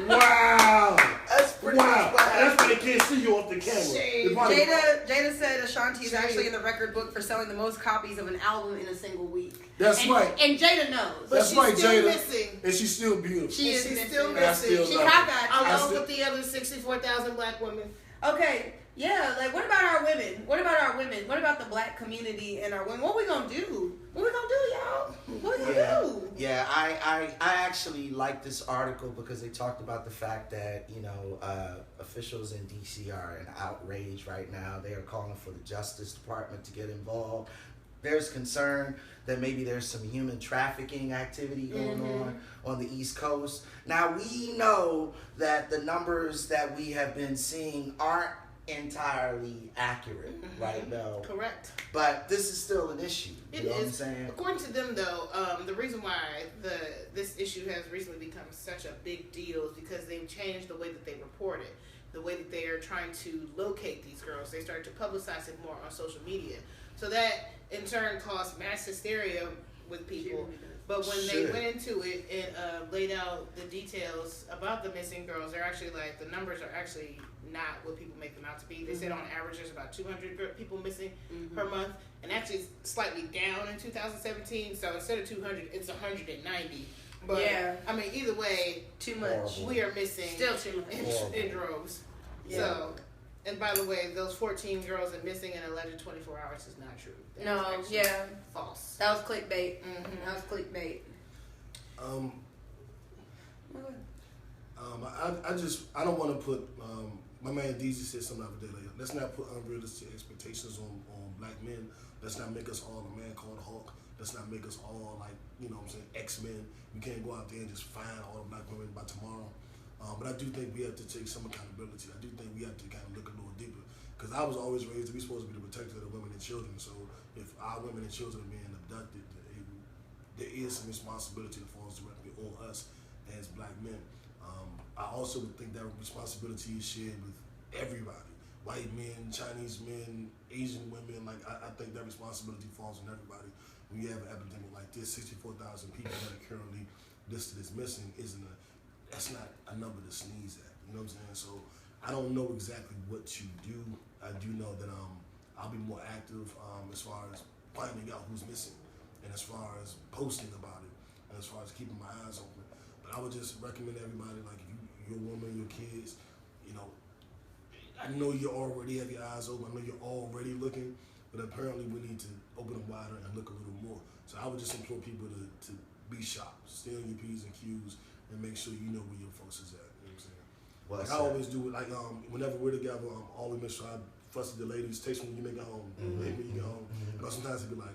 Wow. That's pretty Wow. much That's why they can't see you off the camera. Shade. Jada said Ashanti is actually in the record book for selling the most copies of an album in a single week. That's right. And Jada knows. But That's she's right, still Jada. Missing. And she's still beautiful. She's still And I missing. still She love have her. that. Along with the other 64,000 black women. Okay, yeah, like what about our women? What about our women? What about the black community and our women? What we gonna do? What we gonna do, y'all? What we gonna do? Yeah, I actually like this article because they talked about the fact that, you know, officials in DC are in outrage right now. They are calling for the Justice Department to get involved. There's concern that maybe there's some human trafficking activity going on the East Coast. Now, we know that the numbers that we have been seeing aren't entirely accurate right now. Correct. But this is still an issue. You know It what I'm is. saying? According to them, though, the reason why this issue has recently become such a big deal is because they've changed the way that they report it, the way that they are trying to locate these girls. They started to publicize it more on social media. So that, in turn, caused mass hysteria with people. But when they went into it and laid out the details about the missing girls, they're actually like, the numbers are actually not what people make them out to be. They said on average there's about 200 people missing per month, and actually it's slightly down in 2017. So instead of 200, it's 190. But yeah, I mean, either way, too much. Horrible. We are missing Still too much in droves. Yeah. So, and by the way, those 14 girls that missing in alleged 24 hours is not true. That No, is actually yeah, false. that was clickbait. That was clickbait. I don't want to put. My man DZ said something the other day. Like, let's not put unrealistic expectations on black men. Let's not make us all a man called Hulk. Let's not make us all like, you know what I'm saying, X-Men. We can't go out there and just find all the black women by tomorrow. But I do think we have to take some accountability. I do think we have to kind of look a little deeper. Because I was always raised that we're supposed to be the protector of the women and children. So if our women and children are being abducted, there is some responsibility that falls directly on us as black men. I also would think that responsibility is shared with everybody. White men, Chinese men, Asian women. Like I think that responsibility falls on everybody. When you have an epidemic like this, 64,000 people that are currently listed as missing that's not a number to sneeze at. You know what I'm saying? So I don't know exactly what you do. I do know that I'll be more active as far as finding out who's missing, and as far as posting about it, and as far as keeping my eyes open. But I would just recommend everybody, like if you're a woman, your kids, you know, I know you already have your eyes open. I know you're already looking, but apparently we need to open them wider and look a little more. So I would just implore people to be sharp, stay on your P's and Q's, and make sure you know where your folks is at. You know what I'm saying? Well, like I always do it. Like whenever we're together, always make sure I fuss with the ladies. Text me when you make it home. Hit me when you get home. But sometimes it be like,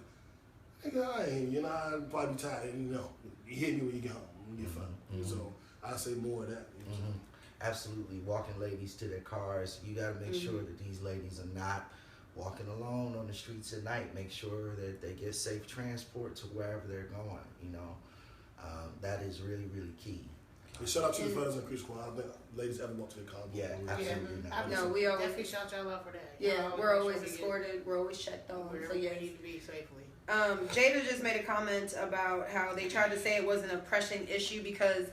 nigga, I ain't. You know, I'd probably be tired. You know, you hit me when you get home. When you get fun. So I say more of that. You know Absolutely. Walking ladies to their cars. You got to make sure that these ladies are not walking alone on the streets at night. Make sure that they get safe transport to wherever they're going, you know. That is really, really key. And shout out to the fellas in Creek Squad. I don't think ladies ever walk to the car. Yeah, absolutely not. No, we always definitely shout y'all out for that. Yeah, we're always escorted. We're always checked on. So yeah, need to be safely. Jada just made a comment about how they tried to say it wasn't a pressing issue because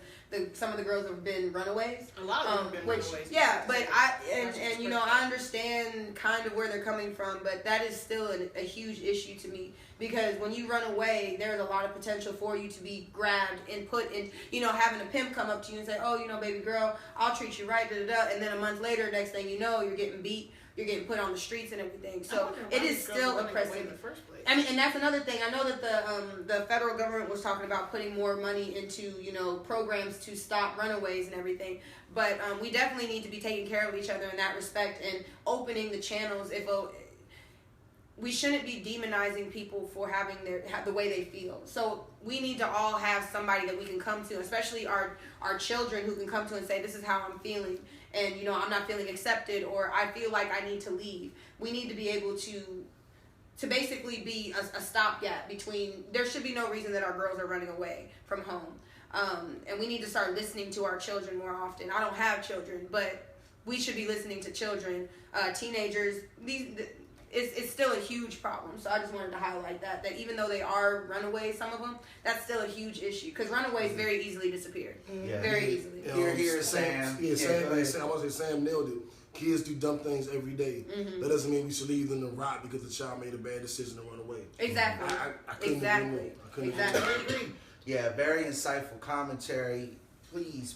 some of the girls have been runaways. A lot of them have been runaways. Yeah, but and you know, I understand kind of where they're coming from, but that is still a huge issue to me because when you run away, there's a lot of potential for you to be grabbed and put in, you know, having a pimp come up to you and say, oh, you know, baby girl, I'll treat you right, and then a month later, next thing you know, you're getting beat. You're getting put on the streets and everything. So it is still oppressive. I mean, and that's another thing. I know that the federal government was talking about putting more money into, you know, programs to stop runaways and everything. But we definitely need to be taking care of each other in that respect and opening the channels. We shouldn't be demonizing people for having the way they feel. So we need to all have somebody that we can come to, especially our children who can come to and say, this is how I'm feeling. And, you know, I'm not feeling accepted or I feel like I need to leave. We need to be able to basically be a stopgap between, there should be no reason that our girls are running away from home. And we need to start listening to our children more often. I don't have children, but we should be listening to children, teenagers. It's still a huge problem. So I just wanted to highlight that even though they are runaways, some of them, that's still a huge issue because runaways very easily disappear. Yeah. Very easily. Here, Sam. Yeah, Sam. I want to say Sam nailed it. Kids do dumb things every day. That doesn't mean we should leave them to rot because the child made a bad decision to run away. Exactly. I couldn't agree. Yeah, very insightful commentary. Please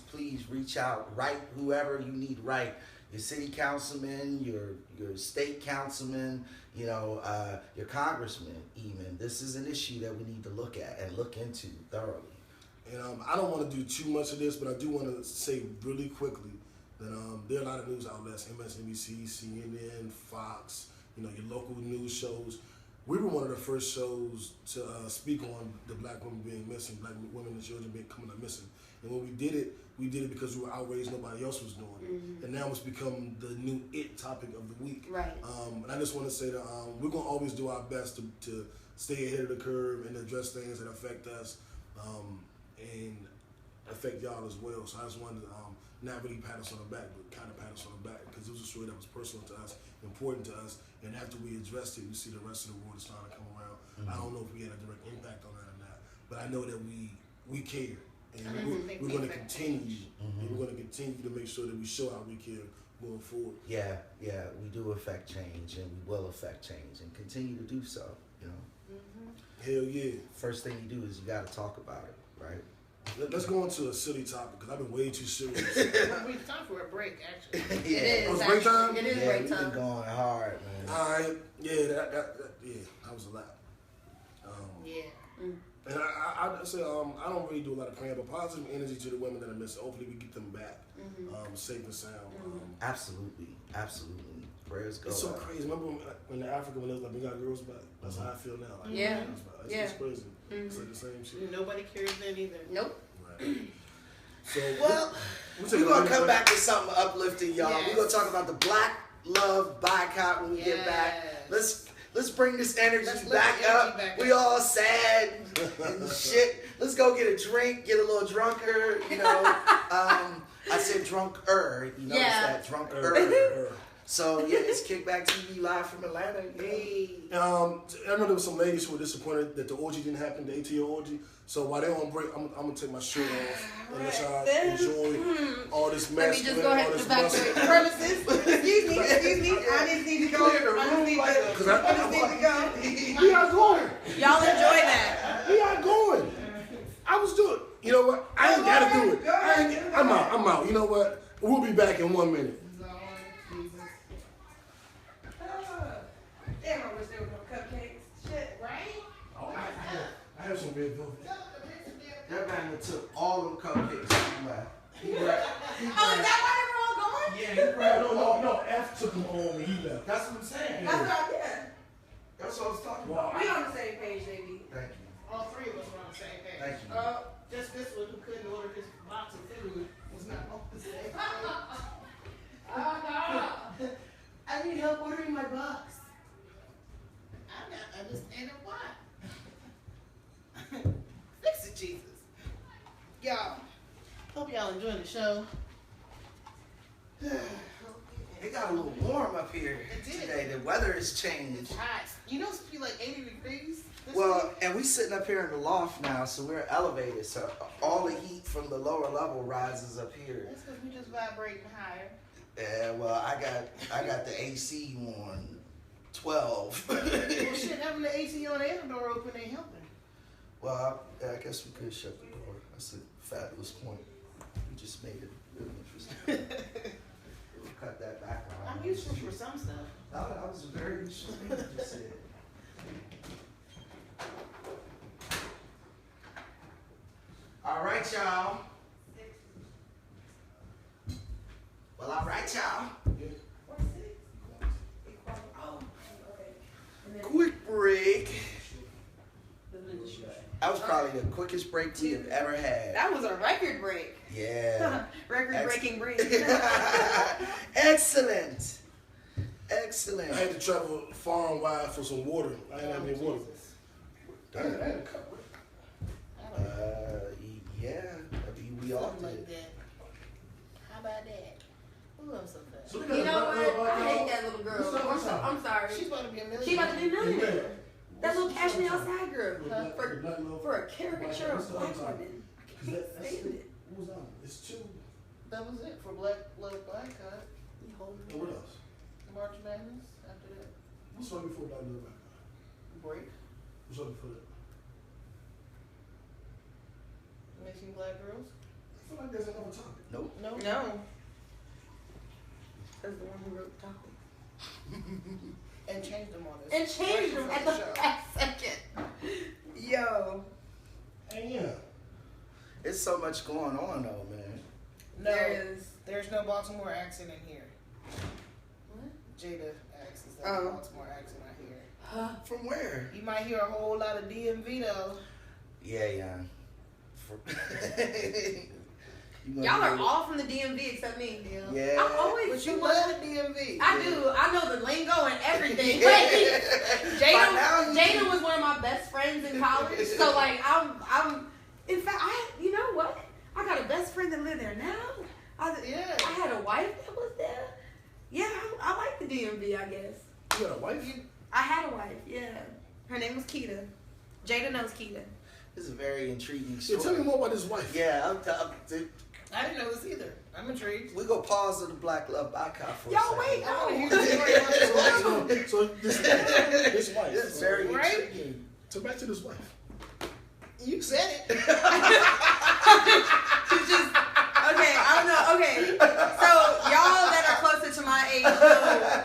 reach out. Write whoever you need. Write your city councilman, your state councilman, you know, your congressman. Even this is an issue that we need to look at and look into thoroughly. And I don't want to do too much of this, but I do want to say really quickly that there are a lot of news outlets, MSNBC, CNN, Fox, you know, your local news shows. We were one of the first shows to speak on the black women being missing, black women and children coming up missing. And when we did it because we were outraged nobody else was doing it. And now it's become the new topic of the week. Right. And I just want to say that we're going to always do our best to stay ahead of the curve and address things that affect us and affect y'all as well. So I just wanted to not really pat us on the back, but kind of pat us on the back because it was a story that was personal to us, important to us. And after we addressed it, we see the rest of the world is starting to come around. I don't know if we had a direct impact on that or not, but I know that we care. And we're going to continue. We're going to continue to make sure that we show how we care going forward. Yeah, we do affect change, and we will affect change, and continue to do so. You know. Hell yeah. First thing you do is you got to talk about it, right? Let's go into a silly topic because I've been way too serious. It's time for a break, actually. Yeah. It is. Oh, it's break time? It is break time. We've been going hard, man. All right. Yeah, that was a lot. And I say I don't really do a lot of praying, but positive energy to the women that are missing. Hopefully we get them back safe and sound. Absolutely. Prayers go. It's so out. crazy. Remember when Africa when they was like, we got girls back? That's how I feel now. Like, it's crazy. It's like the same shit. Nobody cares then either. Nope. Right. So we're gonna come back with something uplifting, y'all. Yes. We're gonna talk about the Black Love Boycott when we get back. Let's bring this energy back up. We all sad and shit. Let's go get a drink, get a little drunker, you know. I said drunker. You notice that? Drunker. So, yeah, it's Kickback TV live from Atlanta. Yay. I know there was some ladies who were disappointed that the orgy didn't happen, the ATO orgy. So while they're on break, I'm going to take my shirt off and let y'all enjoy all this mess. Let me just go ahead and evacuate the premises. Excuse me. I just need to go. I just need to go. We are going. Y'all enjoy that. We are going. I was doing. You know what? I ain't got to do it. I'm out. You know what? We'll be back in 1 minute. Damn, I wish there were no cupcakes. Shit, right? Oh, I have some red velvet. That man took all them cupcakes. Oh, is that why they were all gone? Yeah, he grabbed. No. F took them home and he left. That's what I'm saying. That's what I was talking about. We on the same page, JB. Thank you. All three of us were on the same page. Thank you. Just this one who couldn't order his box of food was not on the same page. I need help ordering my box. I'm not understanding why. Fix it, Jesus. enjoying the show. It got a little warm up here today. The weather has changed. It's hot. You know, it's supposed to be like 80 degrees. And we sitting up here in the loft now, so we're elevated. So all the heat from the lower level rises up here. That's because we just vibrating higher. Yeah, well, I got the AC on 12. Well, shit, having the AC on and the door open ain't helping. Well, I guess we could shut the door. That's a fabulous point. You just made it really interesting. We'll cut that back on. I'm useful for some stuff. That was a very useful thing you just said. All right, y'all. Well, all right, y'all. Quick break. That was probably the quickest break we have ever had. That was a record break. Yeah. Record-breaking break. Excellent. Excellent. I had to travel far and wide for some water. I didn't have any water. Damn, I had a cup. Yeah. We all Something like did. that. How about that? Ooh, I'm so fat. So You know what? I hate that little girl. I'm sorry. She's about to be a millionaire. She's about to be a millionaire. That little Cash Me Outside girl. Huh? For a caricature of black women. I can't stand it. What was that? It's two. That was it for Black Love Black Cut. And what else? March Madness after that. What's on before Black Love Black? Break. What's on before that? Missing Black Girls. I feel like there's another topic. Nope. No. That's the one who wrote the topic. And changed them on this. And changed them at the last second. Yo. And yeah. It's so much going on, though, man. No, there's no Baltimore accent in here. What? Jada acts is that Baltimore accent I hear. From where? You might hear a whole lot of DMV though. Yeah. Y'all are all from the DMV except me. Yeah. I'm always. But you love the DMV. I do. I know the lingo and everything. Jada was one of my best friends in college. So like I'm. In fact, you know what? I got a best friend that lived there now. I had a wife that was there. Yeah, I like the DMV, I guess. You got a wife? I had a wife, yeah. Her name was Keita. Jada knows Keita. This is a very intriguing story. Yeah, tell me more about his wife. Yeah, I didn't know this either. I'm intrigued. We go pause on the Black Love Boycott for a Yo, second. wait. I want to hear the story about this wife. So this wife. This is very intriguing. So back to this wife. You said it. She's just okay. I don't know. Okay, so y'all that are closer to my age know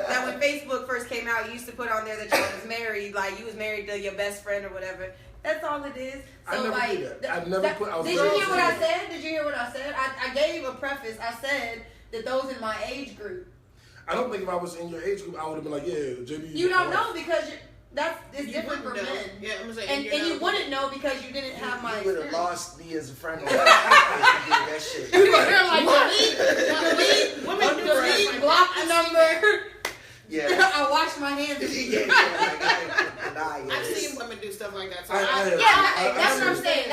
that when Facebook first came out, you used to put on there that you was married, like you was married to your best friend or whatever. That's all it is. So I never like, did that. I never put. Did you hear what I said? Did you hear what I said? I gave a preface. I said that those in my age group. I don't think if I was in your age group, I would have been like, yeah, JB. You don't know because it's different for men. Yeah, I'm gonna say, and you wouldn't know because you didn't have my You would have experience. lost me as a friend. That shit. You were here like delete, block the number. Yeah. I wash my hands. I've I've seen women do stuff like that. So That's what I'm saying.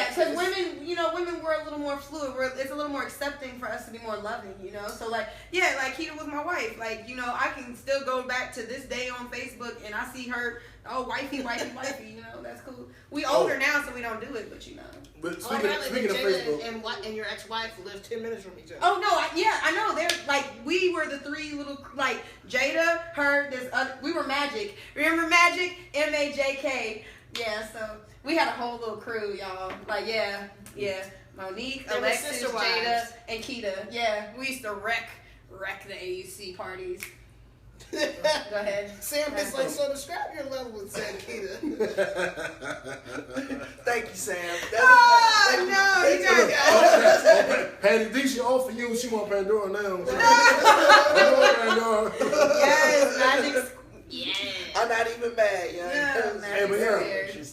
Because women, women were a little more fluid. It's a little more accepting for us to be more loving, So like Keita was my wife. Like, I can still go back to this day on Facebook and I see her, wifey, that's cool. We older now, so we don't do it, but But speaking of Facebook, and your ex-wife lived 10 minutes from each other. Oh no, I know. They're like we were the three little Jada, her, this other. We were Magic. Remember Magic? MAJK. Yeah. So we had a whole little crew, y'all. Yeah. Monique, Alexis, Jada, and Keita. Yeah, we used to wreck the AUC parties. Go ahead. Sam is like, so describe your level with Keita. Thank you, Sam. Patty D, she off for you. She want Pandora now. Pandora. Yes, Magic. Yeah. I'm not even mad,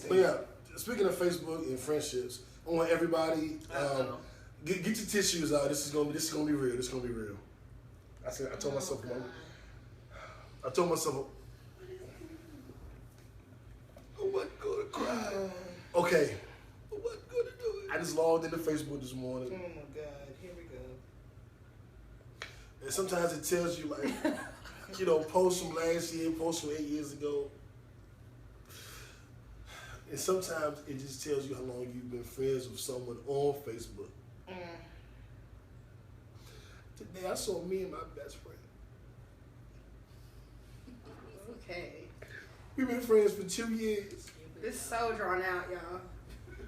But yeah, speaking of Facebook and friendships, I want everybody get your tissues out. This is gonna be real. This is gonna be real. I told myself. I wasn't gonna cry. Okay. I wasn't gonna do it. I just logged into Facebook this morning. Oh my God, here we go. And sometimes it tells you, like, you know, post from last year, post from 8 years ago. And sometimes it just tells you how long you've been friends with someone on Facebook. Today I saw me and my best friend. Okay. We've been friends for 2 years. This is so drawn out, y'all.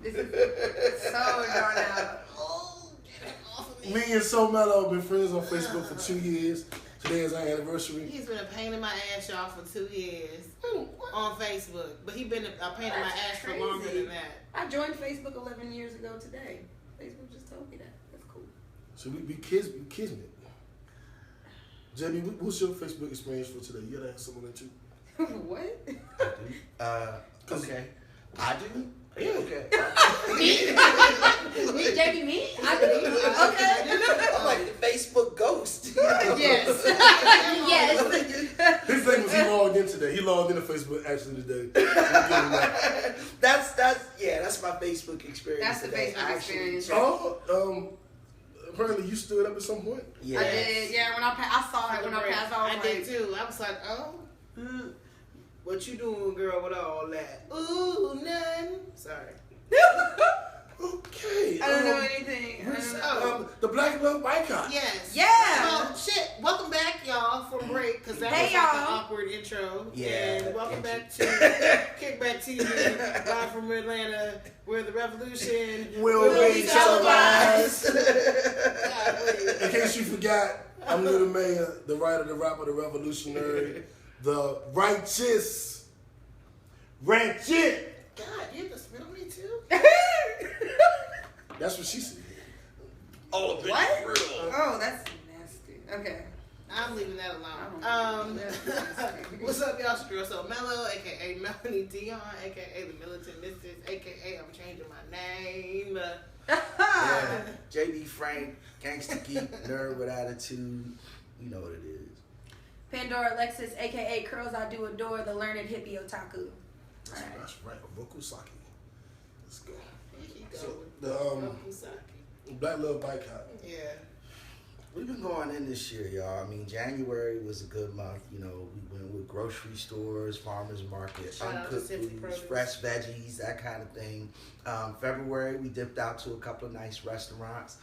This is so drawn out. Oh, get him off of me. Me and So Mellow have been friends on Facebook for 2 years. Today is our anniversary. He's been a pain in my ass, y'all, for 2 years on Facebook. But he's been a pain in my ass for longer than that. I joined Facebook 11 years ago today. Facebook just told me that. That's cool. So we kismet. Jamie, what's your Facebook experience for today? You gotta have someone too. What? I do. Okay. I do? Yeah. Okay. Me, Jamie, me? I do. Okay. I'm like the Facebook ghost. Yes. Yes. His thing was he logged in today. He logged into Facebook actually today. That's my Facebook experience. That's the today. Facebook experience. Oh, apparently you stood up at some point. Yeah. I did. Yeah, when I saw it when I passed off. I did too. I was like, oh, what you doing, girl, with all that? Ooh, none. Sorry. Okay. I don't know anything. The Black Love Boycott. Yes. Yeah. Well, shit. Welcome back, y'all, from break, because that was like an awkward intro. Yeah. And welcome back to Kickback TV, live from Atlanta, where the revolution will be televised. God, In case you forgot, I'm Little Mayor, the writer, the rapper, the revolutionary, the righteous, ratchet. God, you have to spit on me too? That's what she said. Oh, What? Oh, that's nasty. Okay. I'm leaving that alone. What's up, y'all? It's your girl, So Mellow, a.k.a. Melanie Dion, a.k.a. the Militant Missus, a.k.a. I'm changing my name. Yeah. JB Frank, Gangsta Geek, Nerd with Attitude. You know what it is. Pandora Alexis, a.k.a. Curls I Do Adore, the Learned Hippie Otaku. That's right. Bokusaki. Let's go. So, the Black Love Boycott. Yeah. We've been going in this year, y'all. I mean, January was a good month. You know, we went with grocery stores, farmers market, uncooked foods, fresh veggies, that kind of thing. February, we dipped out to a couple of nice restaurants.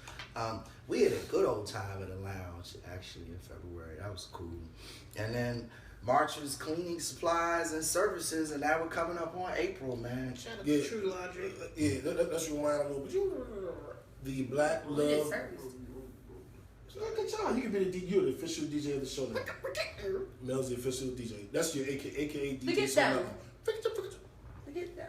We had a good old time at a lounge, actually, in February. That was cool. And then March was cleaning supplies and services, and now we're coming up on April, man. Shout out to True Laundry. Let's rewind a little bit. The Black Love. Yeah, good job. You can be you're the official DJ of the show now. Mel's the official DJ. That's your AKA DJ. The Get Down. The Get Down.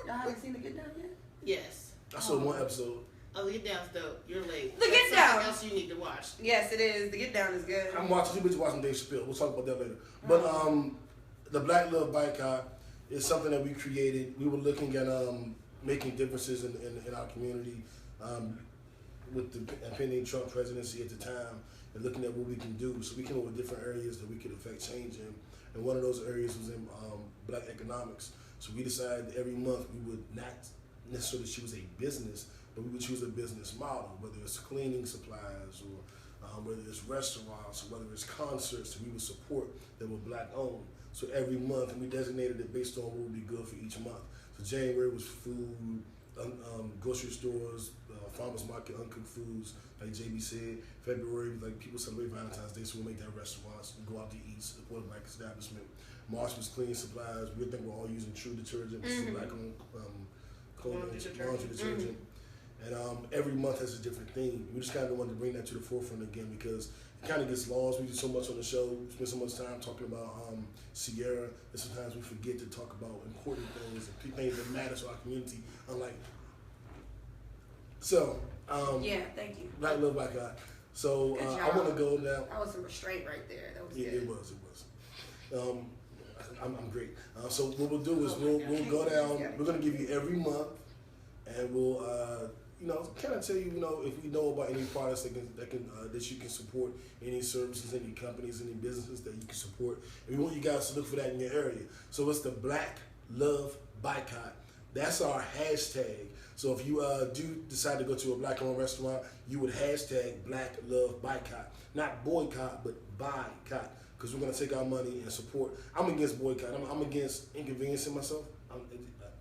Y'all haven't seen The Get Down yet? Yes. I saw one episode. Oh, The Get Down's dope. You're late. The Get Down. Something else you need to watch. Yes, it is. The Get Down is good. I'm watching. Too busy watching Dave Chappelle. We'll talk about that later. But the Black Love Boycott is something that we created. We were looking at making differences in our community. With the impending Trump presidency at the time, and looking at what we can do. So we came up with different areas that we could affect change in. And one of those areas was in Black economics. So we decided that every month we would not necessarily choose a business, but we would choose a business model, whether it's cleaning supplies or whether it's restaurants or whether it's concerts that we would support that were Black owned. So every month, and we designated it based on what would be good for each month. So January was food, grocery stores, farmers market, uncooked foods, like JB said. February, like people celebrate Valentine's Day, so we'll make that restaurants and go out to eat, support a Black establishment. March was cleaning supplies. We think we're all using True detergent, which is Black laundry detergent. And every month has a different theme. We just kind of wanted to bring that to the forefront again because it kind of gets lost. We do so much on the show, spend so much time talking about Sierra, that sometimes we forget to talk about important things and things that matter to our community, unlike. So, yeah, thank you. Black Love Boycott. So I want to go now. That was some restraint right there. That was Yeah, good. it was. I'm great. So what we'll do is we'll go down. We're gonna give you every month, and we'll kind of tell you if we know about any products that you can support, any services, any companies, any businesses that you can support, and we want you guys to look for that in your area. So it's the Black Love Boycott. That's our hashtag. So if you do decide to go to a black-owned restaurant, you would hashtag Black Love Boycott. Not boycott, but boycott. Because we're going to take our money and support. I'm against boycott. I'm against inconveniencing myself.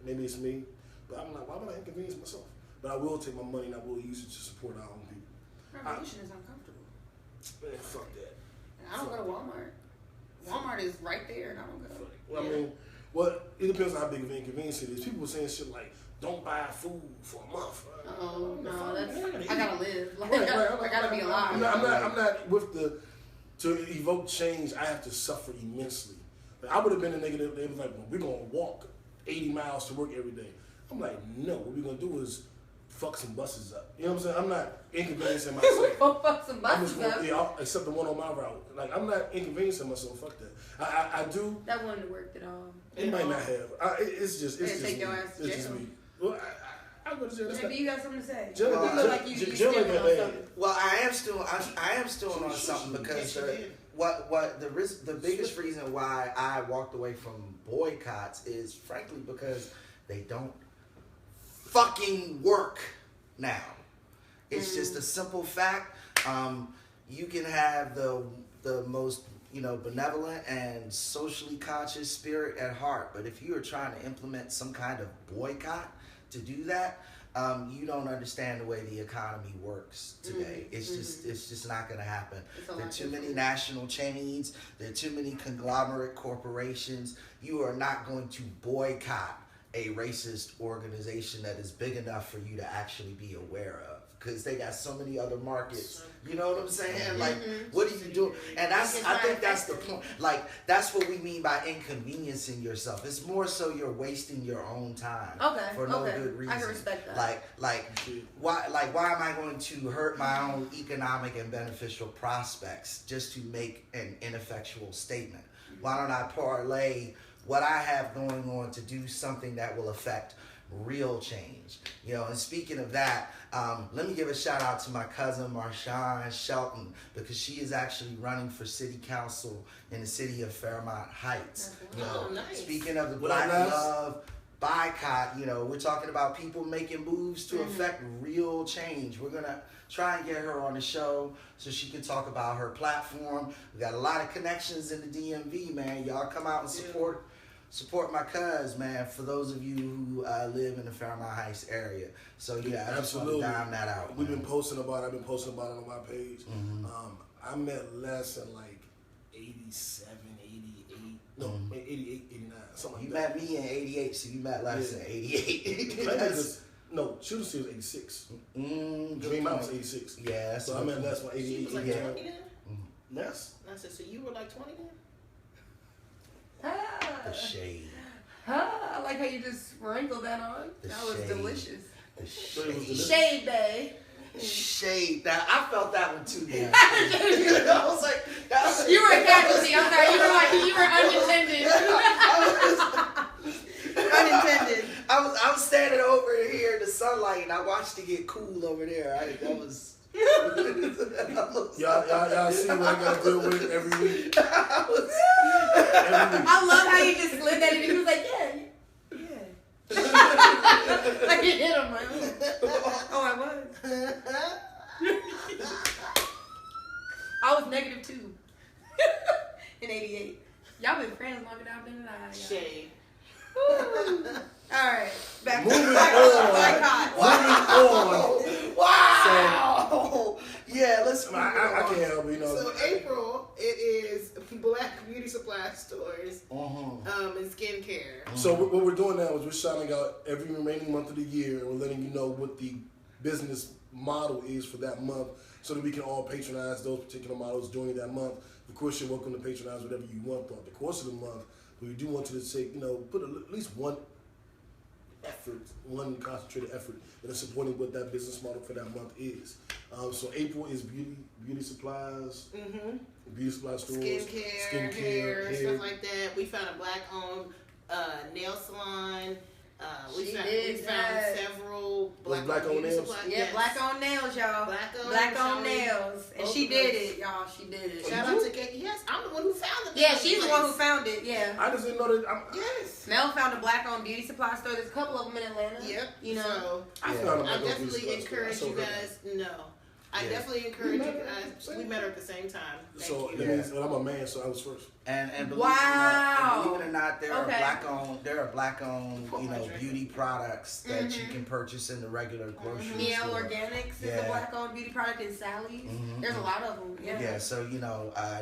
Maybe it's me. But I'm like, why would I inconvenience myself? But I will take my money and I will use it to support our own people. Revolution is uncomfortable. Man, fuck that. And I don't go to Walmart. Walmart is right there and I don't go. Well, I mean, it depends on how big of an inconvenience it is. People were saying shit like, don't buy food for a month. Oh, no, I gotta live. Like, right. I gotta be alive. I'm not with to evoke change, I have to suffer immensely. Like, I would have been a nigga that they was like, well, we're gonna walk 80 miles to work every day. I'm like, no, what we're gonna do is fuck some buses up. You know what I'm saying? I'm not inconveniencing myself. We're gonna fuck some buses up? Yeah, except the one on my route. Like, I'm not inconveniencing myself. Fuck that. I do. That wouldn't have worked at all. It might not have. It's just take me. your ass to It's jail. just me. Well, I go to jail. Maybe you got something to say. Jail, you look like you jail still on something. Well, I am still on something because the biggest reason why I walked away from boycotts is frankly because they don't fucking work now. It's just a simple fact. You can have the most benevolent and socially conscious spirit at heart, but if you are trying to implement some kind of boycott to do that, you don't understand the way the economy works today. It's just not going to happen. There are too many national chains. There are too many conglomerate corporations. You are not going to boycott a racist organization that is big enough for you to actually be aware of, because they got so many other markets. You know what I'm saying? Like, what are you doing? And I think that's the point. Like, that's what we mean by inconveniencing yourself. It's more so you're wasting your own time for no good reason. I can respect that. Why am I going to hurt my own economic and beneficial prospects just to make an ineffectual statement? Why don't I parlay what I have going on to do something that will affect real change? And speaking of that, let me give a shout out to my cousin Marshawn Shelton, because she is actually running for city council in the city of Fairmont Heights. Nice. Speaking of the Black Love Boycott, we're talking about people making moves to affect real change. We're gonna try and get her on the show so she can talk about her platform. We got a lot of connections in the DMV, man. Y'all come out and support my cuz, man, for those of you who live in the Fairmont Heights area. So, yeah, I just want to dime that out. I've been posting about it on my page. I met Les in like 87, 88. No, 88, 89, something like you that. You met me in 88, so you met Les in 88. No, Shooter City was 86. Dream Out was 86. Yeah, so I met Les in 88. She was like 20 then? Yes. I said, so you were like 20 then? The shade. I like how you just sprinkled that on. That was delicious. The shade. Shade Bay. Shade. Now, I felt that one too, man. I was like, you were a casualty. I'm sorry. You were unintended. Unintended. I was standing over here in the sunlight and I watched it get cool over there. That was. Y'all see what I got to deal with every week. I love how you just slid that in. He was like, yeah. Like you hit him. Like, oh, I was. I was negative 2 in 88. Y'all been friends longer than I've been alive. Shade. All right, back Moving to on. Wow. So, yeah, let's. I can't help it, So April, it is Black beauty supply stores and skincare. So what we're doing now is we're shouting out every remaining month of the year, and we're letting you know what the business model is for that month, so that we can all patronize those particular models during that month. Of course, you're welcome to patronize whatever you want throughout the course of the month. But we do want you to take, put at least one concentrated effort in supporting what that business model for that month is. So April is beauty supplies, beauty supply stores, skincare, hair, stuff like that. We found a Black-owned nail salon, We found several black-owned nails. Yeah, black-owned nails, y'all. Black-owned nails. And she did it, y'all. She did it. Shout out to Kate. Yes, I'm the one who found it. Yeah, she's the one who found it. Yeah. I just didn't know that. Yes. Mel found a black-owned beauty supply store. There's a couple of them in Atlanta. Yep. You know. So, I definitely encourage you guys. I definitely encourage you guys. We met her at the same time. Thank you. That means I'm a man, so I was first. And believe, wow. Believe it or not, there are black-owned, beauty products that you can purchase in the regular grocery store. Miel Organics is a black-owned beauty product in Sally's. There's a lot of them. Yeah. So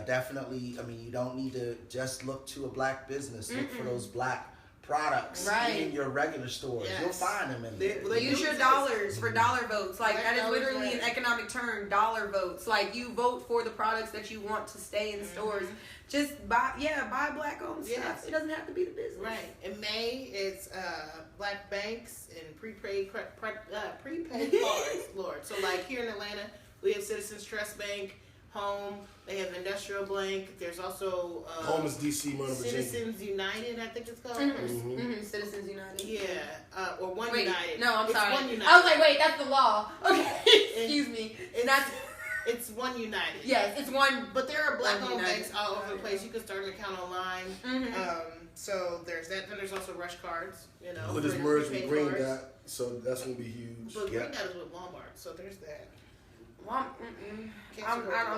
definitely. I mean, you don't need to just look to a black business. Look for those black products in your regular stores. Yes. You'll find them in there. Use your dollars for dollar votes. Like that is literally an economic term, dollar votes. Like you vote for the products that you want to stay in stores. Just buy black owned stuff. It doesn't have to be the business. Right. In May, it's black banks and prepaid cards. Lord. So like here in Atlanta, we have Citizens Trust Bank, Home. They have Industrial Bank. There's also Home is DC, Maryland, Virginia. Citizens United, I think it's called. Citizens United. Yeah, or One United. No, I'm sorry. One United. I was like, wait, that's the law. Okay, excuse me. It's One United. Yes, it's one. But there are black-owned banks all over the place. You can start an account online. So there's that. Then there's also Rush Cards. Who just merged with Green Dot, so that's gonna be huge. But Green Dot is with Walmart, so there's that. I'm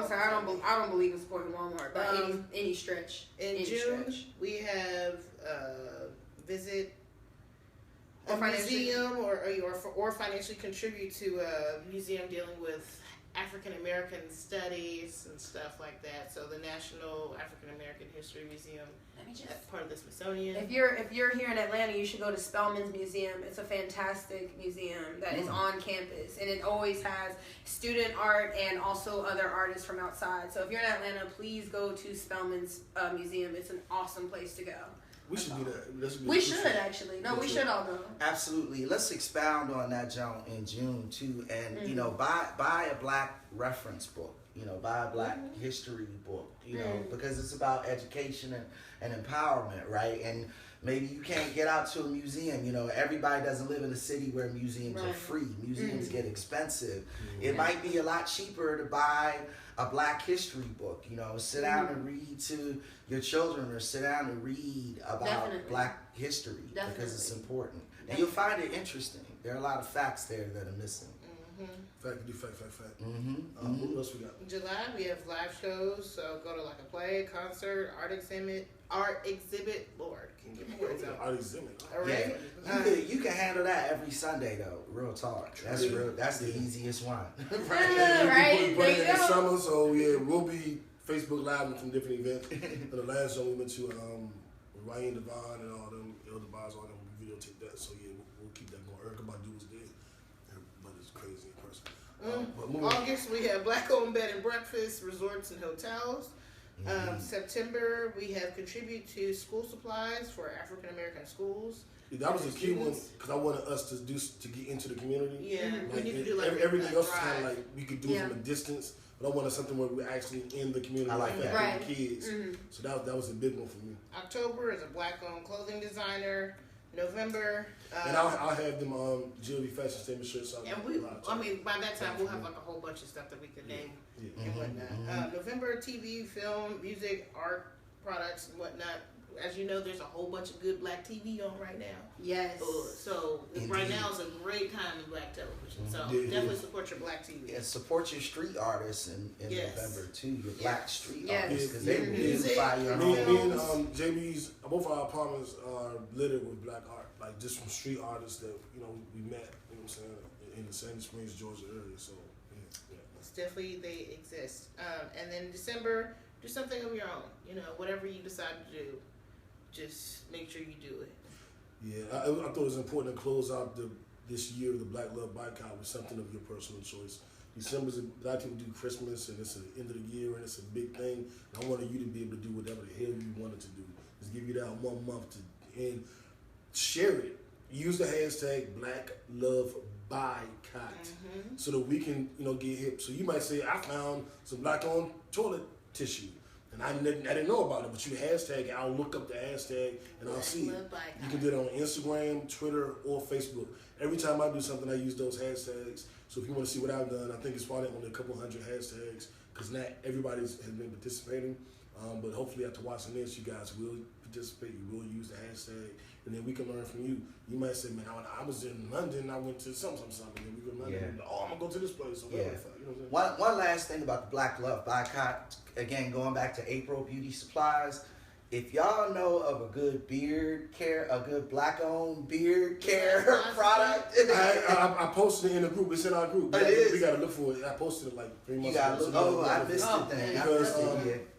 sorry. I don't believe in supporting Walmart by any stretch. In June, we have visit a museum or financially contribute to a museum dealing with African American studies and stuff like that. So the National African American History Museum, that's part of the Smithsonian. If you're here in Atlanta, you should go to Spelman's Museum. It's a fantastic museum that is on campus, and it always has student art and also other artists from outside. So if you're in Atlanta, please go to Spelman's Museum. It's an awesome place to go. We should do that. We should actually. No, we should all go. Absolutely. Let's expound on that, Joan, in June too, and buy a black reference book. Buy a black history book. Because it's about education and empowerment, right? And maybe you can't get out to a museum. Everybody doesn't live in a city where museums are free. Museums get expensive. It might be a lot cheaper to buy a black history book. Sit down and read to your children, or sit down and read about black history because it's important. And you'll find it interesting. There are a lot of facts there that are missing. Fact. What else we got? In July, we have live shows. So go to like a play, concert, art exhibit. Lord, can you get my words out? Art exhibit. All right. Yeah. You can handle that every Sunday though. Real talk. That's real. That's the easiest one. Right. We're in the summer, so we'll be Facebook Live from different events. The last show we went to, Ryan Devon and all them, Elder Devons, all them, we videotape that. So we'll keep that going. Erica Badu was there, but it's crazy in person. August, we have black-owned bed and breakfast, resorts and hotels. September, we have contribute to school supplies for African American schools. That was a key one because I wanted us to get into the community. Yeah, we need to do everything else is kind of like we could do from a distance, but I wanted something where we're actually in the community, like that, with the kids. So that was a big one for me. October is a black-owned clothing designer. November, and I'll have them GLB fashion statement shirts. And by that time we'll have like a whole bunch of stuff that we could name and whatnot. November, TV, film, music, art products and whatnot. As you know, there's a whole bunch of good black TV on right now. Yes. So right now is a great time in black television. So definitely support your black TV. Yeah, support your street artists in November too. Your black street artists, because they beautify your home. Me and JB's, both our apartments are littered with black art, like just from street artists that we met. You know what I'm saying, in the Sandy Springs, Georgia area. So it's definitely they exist. And then December, do something of your own. Whatever you decide to do. Just make sure you do it. Yeah, I thought it was important to close out this year of the Black Love Boycott with something of your personal choice. December's a lot of people do Christmas, and it's the end of the year, and it's a big thing. And I wanted you to be able to do whatever the hell you wanted to do. Just give you that 1 month and share it. Use the hashtag Black Love Boycott so that we can get hip. So you might say, I found some black-owned toilet tissue. And I didn't know about it, but you hashtag it. I'll look up the hashtag and I'll see it. You can do it on Instagram, Twitter, or Facebook. Every time I do something, I use those hashtags. So if you want to see what I've done, I think it's probably only a couple hundred hashtags because not everybody has been participating. But hopefully after watching this, you guys will participate. You will use the hashtag, and then we can learn from you. You might say, man, I was in London, I went to something, and we go to London. Yeah. Oh, I'm going to go to this place. Or whatever. You know what I'm saying? One last thing about the Black Love Boycott, again, going back to April Beauty Supplies. If y'all know of a good beard care, a good black-owned beard care product. I posted it in the group. It's in our group. We got to look for it. I posted it like 3 months ago. I missed it then.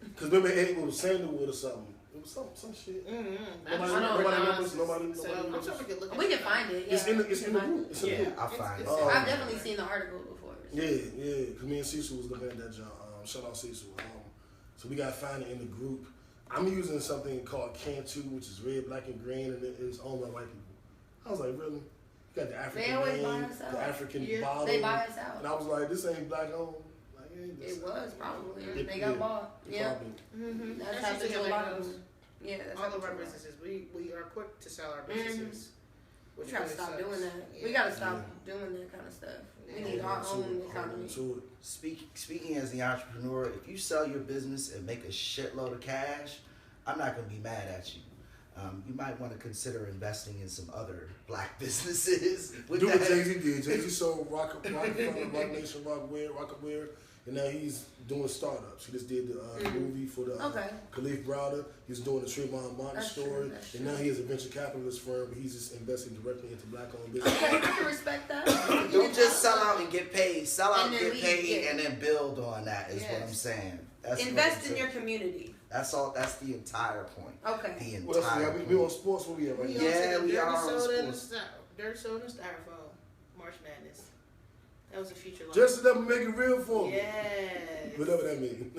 Because remember it was sandalwood or something. It was some shit. Nobody knows. We can find it. Yeah. It's in the group. I'll find it. I've definitely seen the article before. So. Yeah. Because me and Cecil was looking at that job. Shout out Cecil. So we got to find it in the group. I'm using something called Cantu, which is red, black, and green, and it's owned by white people. I was like, really? You got the African name, the African bottle. They buy us out. And I was like, this ain't black owned. Like, it was probably. They got bought. Yeah. Mm-hmm. That's happened to a lot of them. Yeah, all of our businesses. We are quick to sell our businesses. We gotta stop doing that. Yeah. We gotta stop doing that kind of stuff. We need our own economy. Speaking as the entrepreneur, if you sell your business and make a shitload of cash, I'm not going to be mad at you. You might want to consider investing in some other black businesses. Do what Jay-Z did. Jay-Z sold Rock Nation, Rockaware, and now he's doing startups. He just did the movie for the Khalif Browder. He's doing the Trayvon Martin story. And now he has a venture capitalist firm, but he's just investing directly into black-owned business. Okay, I can respect that. Don't just sell out and get paid. Sell out and get paid and then build on that is what I'm saying. Invest in your community. That's all. That's the entire point. Okay. The entire point. We on sports. Where we at right now? Yeah, we are on sports. Dirty soda and styrofoam. March Madness. That was a future line. Just enough to make it real for me. Yes. Whatever that means.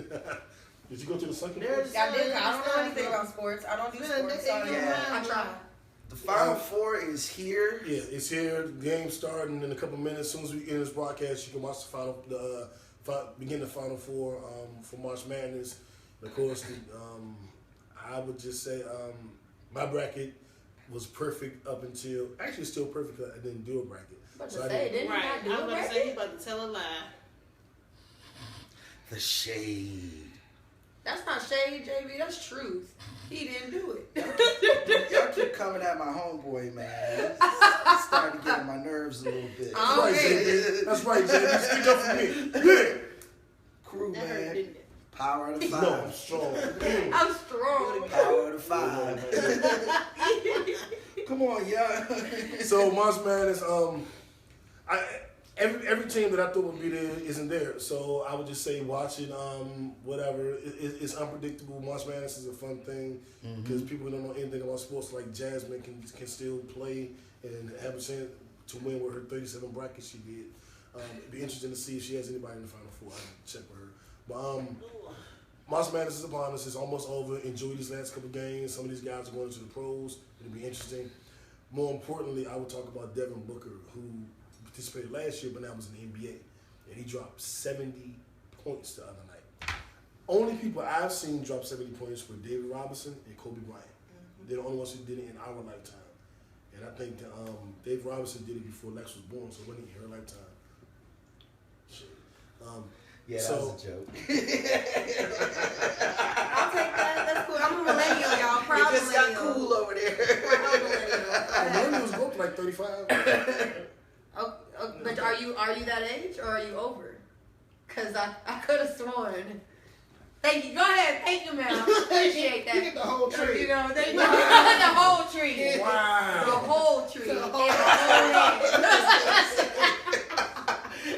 Did you go to the second place? I did. I don't know anything about sports. I don't do sports. So I try. The Final Four is here. Yeah, it's here. The game's starting in a couple minutes. As soon as we end this broadcast, you can watch begin the Final Four for March Madness. Of course, I would just say my bracket was perfect up until actually still perfect because I didn't do a bracket. I was about to say you about to tell a lie. The shade. That's not shade, JB. That's truth. He didn't do it. Y'all keep coming at my homeboy, man. It's starting to get on my nerves a little bit. That's right, JB. Speak up for me. Yeah. Crew, that man. hurt, didn't it? Power of the 5. No, I'm strong. I'm strong. Power of the 5. Come on, y'all. So March Madness, every team that I thought would be there isn't there. So I would just say watch it. Whatever. It's unpredictable. March Madness is a fun thing because people who don't know anything about sports like Jasmine can still play and have a chance to win with her 37 brackets she did. It'd be interesting to see if she has anybody in the Final Four. I can check with her. But March Madness is upon us. It's almost over. Enjoy these last couple games. Some of these guys are going into the pros. It'll be interesting. More importantly, I would talk about Devin Booker, who participated last year, but now was in the NBA. And he dropped 70 points the other night. Only people I've seen drop 70 points were David Robinson and Kobe Bryant. They're the only ones who did it in our lifetime. And I think that, David Robinson did it before Lex was born, so it wasn't in her lifetime. Yeah, that was a joke. I'll take that. That's cool. I'm a millennial, y'all. Proud you just millennial. got cool over there. Millennials go up to like 35. But are you that age or are you over? Because I could have sworn. Thank you. Go ahead. Thank you, ma'am. Appreciate that. You get the whole tree. You know, thank you. The whole tree. Wow. The whole tree.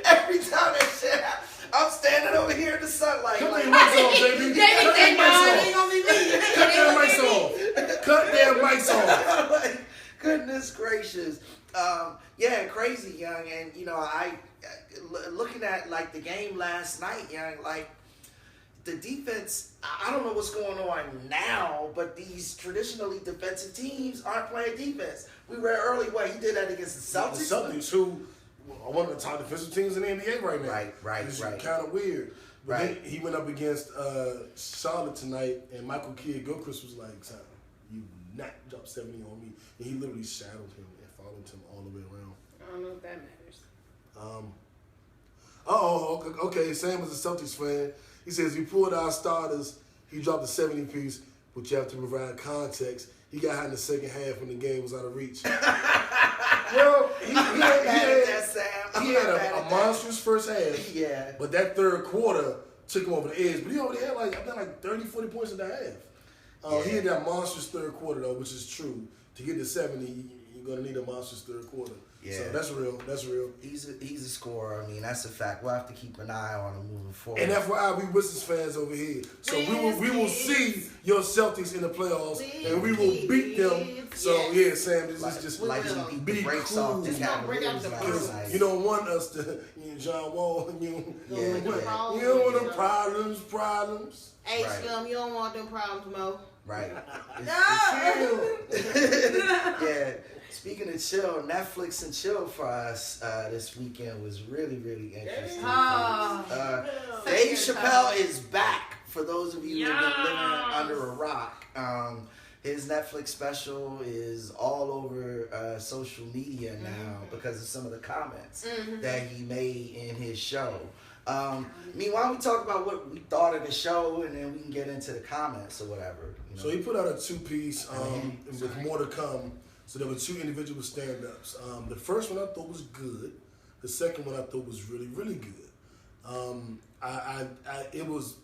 Every time that shit happens, I'm standing over here in the sunlight. Cut their mics off, baby. Cut their mics off. Cut their mics off. Like, goodness gracious. Yeah, crazy, young. And, you know, I looking at, like, the game last night, young, like, the defense, I don't know what's going on now, but these traditionally defensive teams aren't playing defense. We read early, he did that against the Celtics? The Celtics, who are one of the top defensive teams in the NBA right now. Right. It's kind of weird. But then he went up against Charlotte tonight, and Michael Kidd-Gilchrist was like, "Son, you not dropped 70 on me," and he literally shadowed him and followed him all the way around. I don't know if that matters. Okay. Sam is a Celtics fan. He says, "We pulled our starters. He dropped a 70 piece, but you have to provide context. He got hot in the second half when the game was out of reach." Well, he had a monstrous first half. Yeah. But that third quarter took him over the edge. But he already had like 30, 40 points in the half. He had that monstrous third quarter, though, which is true. To get to 70, you're going to need a monstrous third quarter. Yeah. So that's real. He's a scorer. I mean, that's a fact. We'll have to keep an eye on him moving forward. And FYI, we Wizards fans over here. So we will see your Celtics in the playoffs, and we will beat them. So, yeah, Sam, this is just like we beat the brakes off the Cavaliers last night. You don't want us to, John Wall, you don't want them problems. Hey, Slim, you don't want them problems, Mo. Right. No. Yeah. Speaking of chill, Netflix and chill for us this weekend was really, really interesting. Dave Chappelle is back. For those of you who have been living under a rock, his Netflix special is all over social media now because of some of the comments that he made in his show. Why don't we talk about what we thought of the show, and then we can get into the comments or whatever. So he put out a 2-piece with more to come. So there were 2 individual stand-ups. The first one I thought was good. The second one I thought was really, really good. It was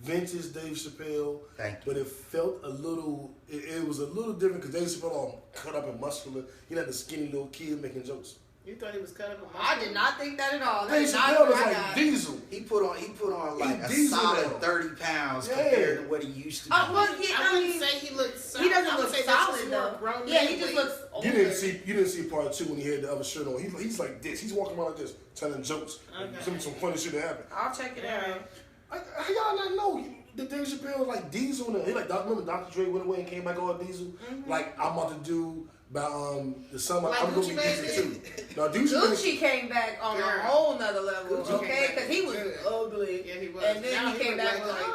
vintage Dave Chappelle, but it felt a little. It was a little different because Dave Chappelle all cut up and muscular. He had the skinny little kid making jokes. You thought he was cut up? I did not think that at all. Dave Chappelle was like Diesel. He put on like a solid 30 pounds compared to what he used to be. I wouldn't say he looks. He doesn't look solid though. Yeah, he just looks older. You didn't see part 2 when he had the other shirt on. He's like this. He's walking around like this, telling jokes. Some funny shit that happened. I'll check it out. How y'all not know that Dave Chappelle was like Diesel? He like remember Dr. Dre went away and came back all Diesel. Like I'm about to do. The summer, like I'm going to be Diesel too. No, Gucci came back on a whole nother level, okay? Because he was ugly. Yeah, he was. And then he came back like,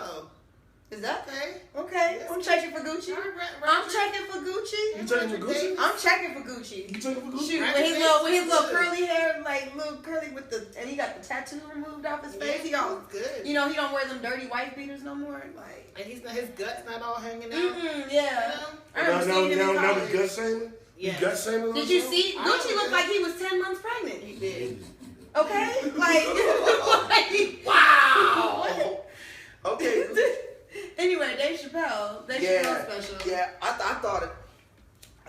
is that okay? I'm checking for Gucci. I'm checking for Gucci. You checking for Gucci? I'm checking for Gucci. You checking for Gucci? Shoot, with his little curly hair, like little curly and he got the tattoo removed off his face. He all good. He don't wear them dirty wife beaters no more. Like, and his guts not all hanging out. Yeah. I remember seeing him in college. Now the gut shaming. Yeah. Gut shaming. Did you see? Gucci looked like he was 10 months pregnant. He did. Okay, like wow. Okay. Anyway, Dave Chappelle special. Yeah, I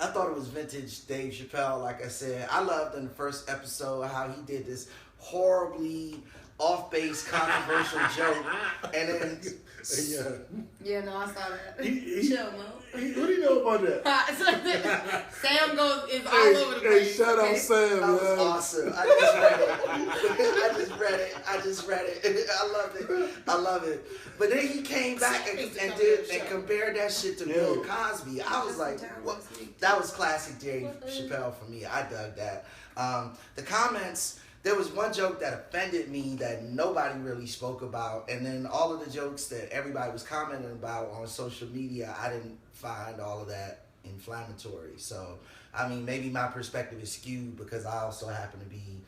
thought it was vintage Dave Chappelle. Like I said, I loved in the first episode how he did this horribly off-base controversial joke, and then yeah, no, I saw that. Chill, Mo. What do you know about that? Sam is all over the place. Hey, shout out Sam. That was awesome. I just read it. I love it. But then he came back and compared that shit to Bill Cosby. I was like, what? That was classic Dave Chappelle for me. I dug that. The comments. There was one joke that offended me that nobody really spoke about, and then all of the jokes that everybody was commenting about on social media, I didn't find all of that inflammatory. So, I mean, maybe my perspective is skewed because I also happen to be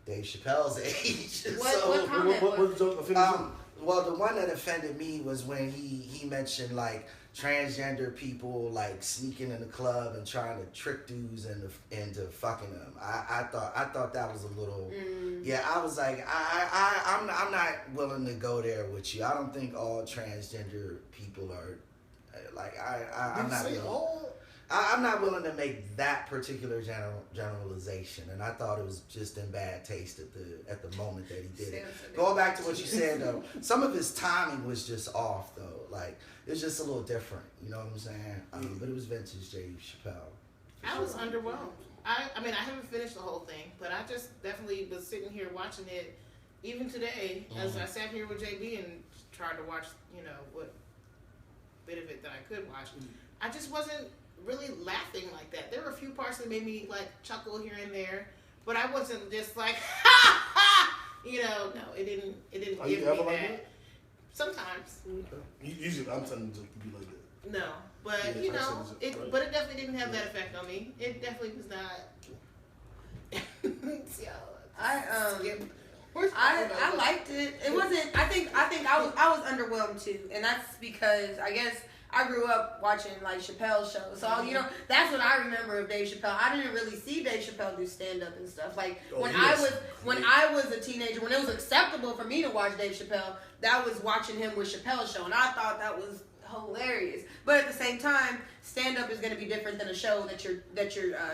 Dave Chappelle's age. What comment? What was the joke offended you? Well, the one that offended me was when he mentioned like transgender people like sneaking in the club and trying to trick dudes into fucking them. I thought that was a little I was like I'm not willing to go there with you. I don't think all transgender people are like I'm not willing. I'm not willing to make that particular generalization, and I thought it was just in bad taste at the moment that he did it. Going back to what you said though, some of his timing was just off though. Like it was just a little different. You know what I'm saying? But it was vintage Dave Chappelle. I was underwhelmed. I mean, I haven't finished the whole thing, but I just definitely was sitting here watching it. Even today, as I sat here with JB and tried to watch, what bit of it that I could watch, I just wasn't really laughing like that. There were a few parts that made me like chuckle here and there, but I wasn't just like ha ha. No, it didn't give me that. Sometimes. Okay. Usually, I'm telling you to be like that. No, but you know, but it definitely didn't have that effect on me. It definitely was not. I liked it. It wasn't. I think I was underwhelmed too, and that's because I guess I grew up watching like Chappelle's show, so you know that's what I remember of Dave Chappelle. I didn't really see Dave Chappelle do stand up and stuff. Like when I was a teenager, when it was acceptable for me to watch Dave Chappelle, that was watching him with Chappelle's show, and I thought that was hilarious. But at the same time, stand up is going to be different than a show that you're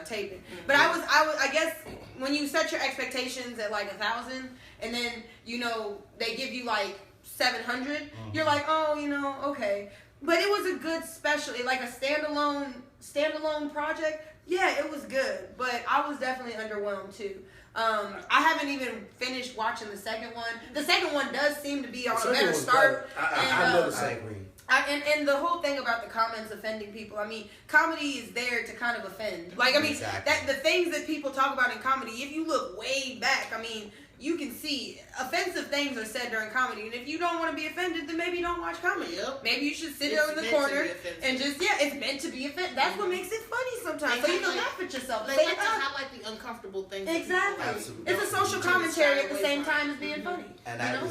taping. But I guess when you set your expectations at like 1,000, and then you know they give you like 700, you're like, oh, you know, okay. But it was a good special, like a standalone project. Yeah, it was good, but I was definitely underwhelmed too. I haven't even finished watching the second one. The second one does seem to be on a better start. I agree. And the whole thing about the comments offending people, I mean, comedy is there to kind of offend. Like, I mean, that the things that people talk about in comedy, if you look way back, I mean, you can see offensive things are said during comedy. And if you don't want to be offended, then maybe don't watch comedy. Yep. Maybe you should sit in the corner and just, it's meant to be offensive. That's what makes it funny sometimes. So you can laugh at yourself. They like to highlight the uncomfortable things. Exactly. It's a social commentary at the same time as being funny. And that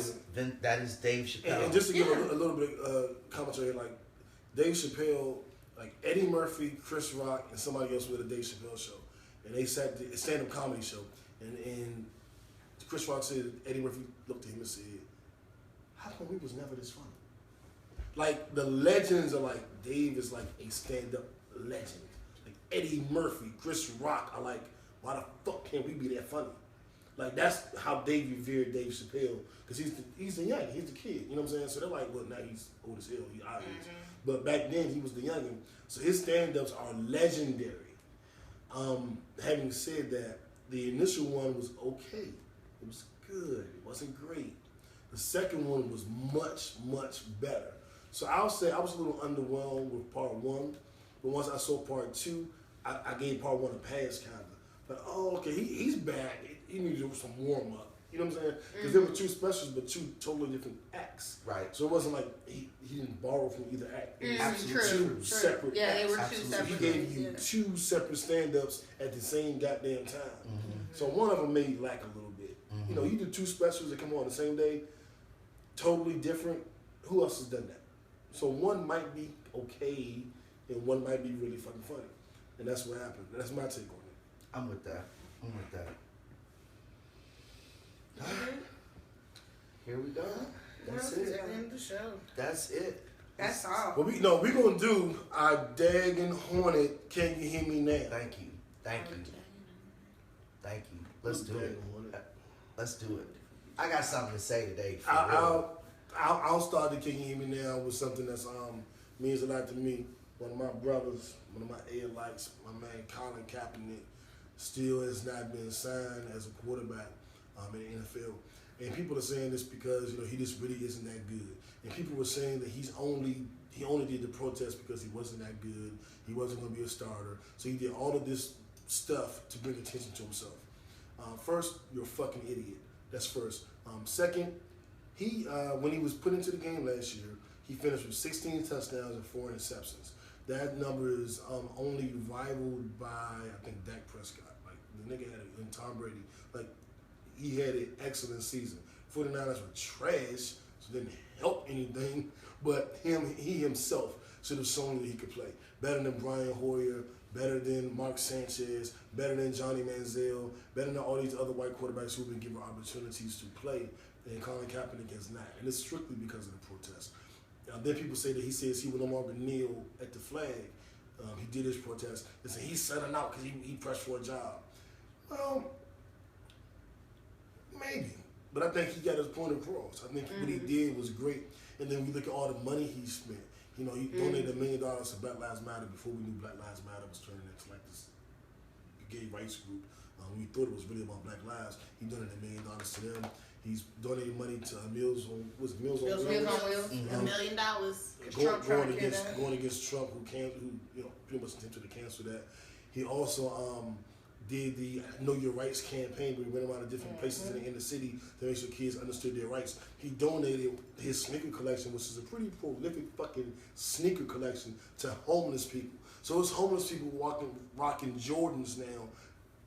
is Dave Chappelle. And just to give a little bit of commentary, like Dave Chappelle, like Eddie Murphy, Chris Rock, and somebody else with a Dave Chappelle show. And they sat the stand-up comedy show. And Chris Rock said, Eddie Murphy looked at him and said, how come we was never this funny? Like, the legends are like, Dave is like a stand-up legend. Like, Eddie Murphy, Chris Rock are like, why the fuck can't we be that funny? Like, that's how Dave revered Dave Chappelle. Because he's the young, he's the kid. You know what I'm saying? So they're like, well, now he's old as hell. He's obvious. But back then, he was the youngin'. So his stand-ups are legendary. Having said that, the initial one was okay. It was good. It wasn't great. The second one was much, much better. So I'll say I was a little underwhelmed with part one. But once I saw part two, I gave part one a pass, kind of. But, oh, okay, he's back. He needed to do some warm-up. You know what I'm saying? Because there were two specials, but two totally different acts. Right. So it wasn't like he didn't borrow from either act. It was two separate acts. Yeah, they were two separate. So he gave you two separate stand-ups at the same goddamn time. So one of them may lack a little bit. You know, you do two specials that come on the same day, totally different. Who else has done that? So one might be okay, and one might be really fucking funny. And that's what happened. That's my take on it. I'm with that. Here we go. That's it. The end of the show. That's it. That's all. Well, we're going to do our dagging hornet, Can You Hear Me Now? Thank you. Let's do it. I got something to say today. I'll start the Can You Hear Me Now with something that's means a lot to me. One of my brothers, one of my A-lights, my man Colin Kaepernick, still has not been signed as a quarterback in the NFL. And people are saying this because, you know, he just really isn't that good. And people were saying that he only did the protest because he wasn't that good. He wasn't going to be a starter. So he did all of this stuff to bring attention to himself. First, you're a fucking idiot. That's first. Second, when he was put into the game last year, he finished with 16 touchdowns and 4 interceptions. That number is only rivaled by, I think, Dak Prescott. Like, the nigga had it, and Tom Brady. Like, he had an excellent season. 49ers were trash, so it didn't help anything. But he himself should have shown that he could play. Better than Brian Hoyer, better than Mark Sanchez, better than Johnny Manziel, better than all these other white quarterbacks who've been given opportunities to play. And Colin Kaepernick has not. And it's strictly because of the protest. Then people say that he says he would no longer kneel at the flag. He did his protest. They say he's selling out because he pressed for a job. Well, maybe. But I think he got his point across. I think what he did was great. And then we look at all the money he spent. You know, he donated $1 million to Black Lives Matter before we knew Black Lives Matter was turning into like this gay rights group. We thought it was really about Black lives. He donated $1 million to them. He's donating money to Meals on Wheels. $1 million. Going against Trump, who pretty much attempted to cancel that. He also did the Know Your Rights campaign where he went around to different places in the city to make sure kids understood their rights. He donated his sneaker collection, which is a pretty prolific fucking sneaker collection, to homeless people. So it's homeless people rocking Jordans now,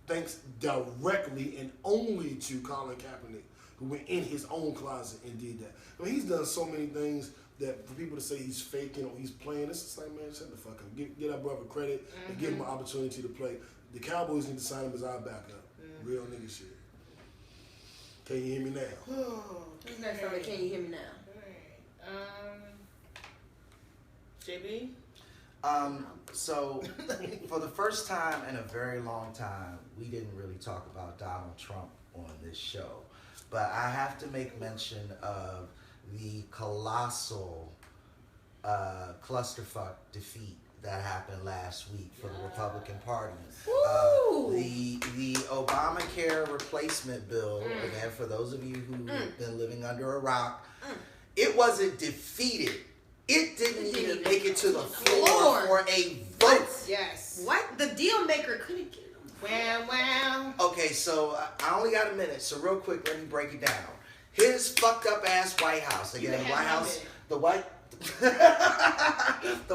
thanks directly and only to Colin Kaepernick, who went in his own closet and did that. I mean, he's done so many things that for people to say he's faking or he's playing, it's just like, man, shut the fuck up. Get that brother credit and give him an opportunity to play. The Cowboys need to sign him as our backup. Real nigga shit. Can you hear me now? Who's next on the Can You Hear Me Now? JB? So, for the first time in a very long time, we didn't really talk about Donald Trump on this show. But I have to make mention of the colossal clusterfuck defeat that happened last week for the Republican Party. The Obamacare replacement bill, again, for those of you who've been living under a rock, it wasn't defeated. It didn't even make it to the floor for a vote. Yes. What? The deal maker couldn't get them. Wow. Okay, so I only got a minute, so real quick, let me break it down. His fucked up ass White House. Again, the White House, the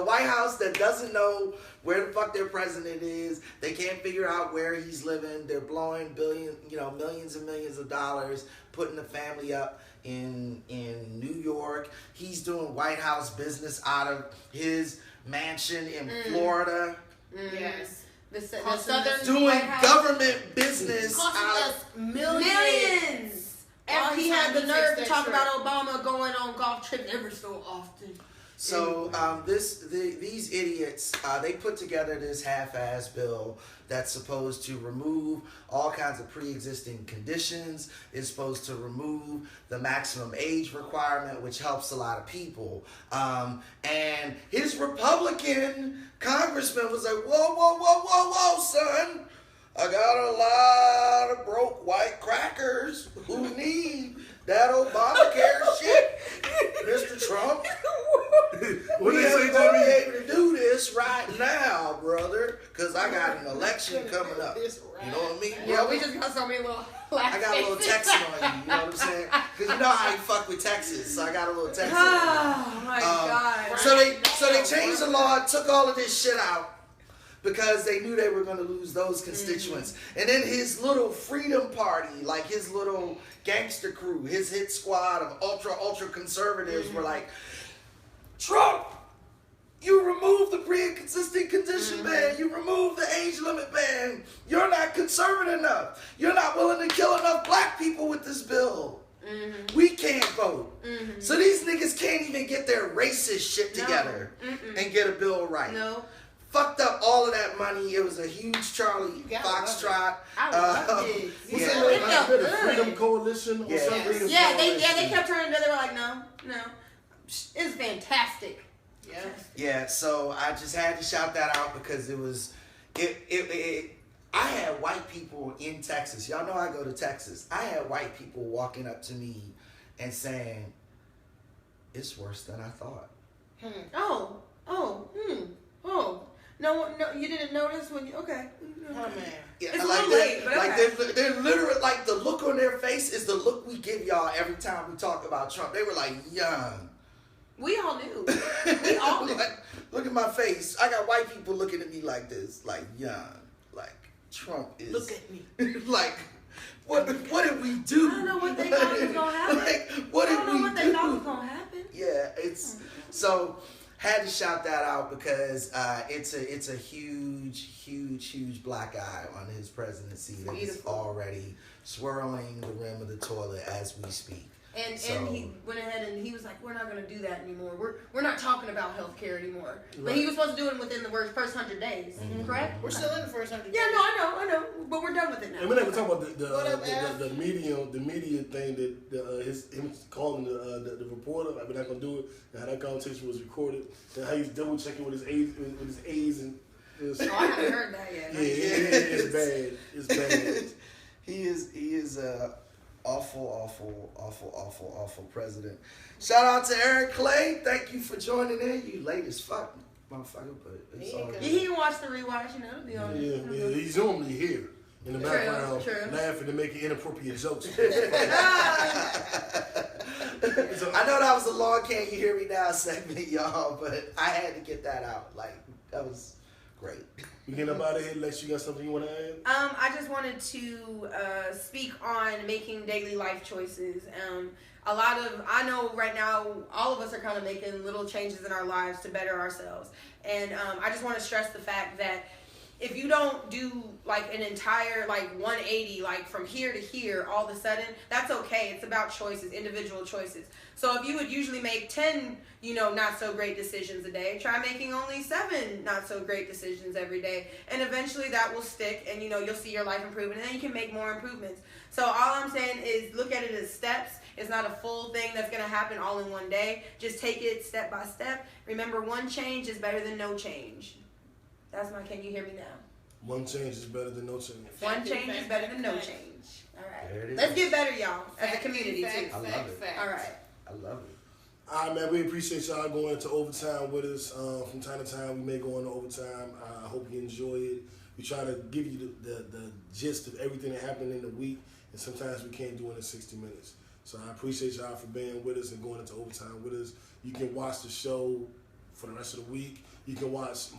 White House that doesn't know where the fuck their president is. They can't figure out where he's living. They're blowing millions and millions of dollars, putting the family up in New York. He's doing White House business out of his mansion in Florida. Yes. The Southern doing government business costing us millions. Every he had time the he nerve takes to talk that about Obama going on golf trips ever so often. So these idiots, they put together this half-ass bill that's supposed to remove all kinds of pre-existing conditions. It's supposed to remove the maximum age requirement, which helps a lot of people. And his Republican congressman was like, whoa, son. I got a lot of broke white crackers who need that Obamacare shit, Mr. Trump. We ain't gonna be able to do this right now, brother, because I got an election coming up. You know what I mean, brother? Yeah, we just got so many little I got a little Texan on you, you know what I'm saying? Because you know how you fuck with Texas, so I got a little Texan on you. Oh, my God. So they changed the law, took all of this shit out, because they knew they were going to lose those constituents. And then his little freedom party, like his little gangster crew, his hit squad of ultra conservatives were like, Trump, you removed the pre-existing condition ban. You removed the age limit ban. You're not conservative enough. You're not willing to kill enough black people with this bill. We can't vote. So these niggas can't even get their racist shit together and get a bill right. No. Fucked up all of that money. It was a huge Charlie Foxtrot. I loved it. The Freedom Coalition or something. Yeah, they kept turning together. They were like, no. It's fantastic. Yeah, so I just had to shout that out because it was, I had white people in Texas. Y'all know I go to Texas. I had white people walking up to me and saying, it's worse than I thought. No, you didn't notice when you, okay. Oh, man. Yeah, it's a little late, but they're literally, like, the look on their face is the look we give y'all every time we talk about Trump. They were like, young. We all knew. We all knew. Like, look at my face. I got white people looking at me like this, like, young. Like, Trump is. Look at me. Like, what did we do? I don't know what they thought was going to happen. Like, what did we do? I don't know what they thought was going to happen. Yeah, it's, so, had to shout that out because it's a huge black eye on his presidency that is already swirling the rim of the toilet as we speak. And he went ahead and he was like, we're not going to do that anymore. We're not talking about healthcare anymore. Right. But he was supposed to do it within the first 100 days, correct? We're still in the first 100 days. Yeah, no, I know. But we're done with it now. And we're not even talking about the media thing that him calling the reporter. Like, we're not gonna do it. And how that conversation was recorded. And how he's double checking with his aides and. I haven't heard that yet. Yeah, it's bad. It's bad. He is awful president. Shout out to Eric Clay. Thank you for joining in. You late as fuck, motherfucker, but it's all good. He can watch the rewatch, it'll be on. Yeah, he's normally here. in the background, laughing and making inappropriate jokes. I know that was a long "Can You Hear Me Now" segment, y'all, but I had to get that out. Like, that was great. We get up out of here. Lex, you got something you want to add? I just wanted to speak on making daily life choices. I know right now, all of us are kind of making little changes in our lives to better ourselves. And I just want to stress the fact that if you don't do like an entire like 180, like from here to here all of a sudden, that's okay. It's about choices, individual choices. So if you would usually make 10, not so great decisions a day, try making only 7 not so great decisions every day. And eventually that will stick and, you'll see your life improving, and then you can make more improvements. So all I'm saying is look at it as steps. It's not a full thing that's going to happen all in one day. Just take it step by step. Remember, one change is better than no change. That's my Can You Hear Me Now? One change is better than no change. One change is better than no change. All right. Let's get better, y'all, as a community, too. I love it. All right. I love it. All right, man. We appreciate y'all going into overtime with us. From time to time, we may go into overtime. I hope you enjoy it. We try to give you the gist of everything that happened in the week, and sometimes we can't do it in 60 minutes. So I appreciate y'all for being with us and going into overtime with us. You can watch the show for the rest of the week. You can watch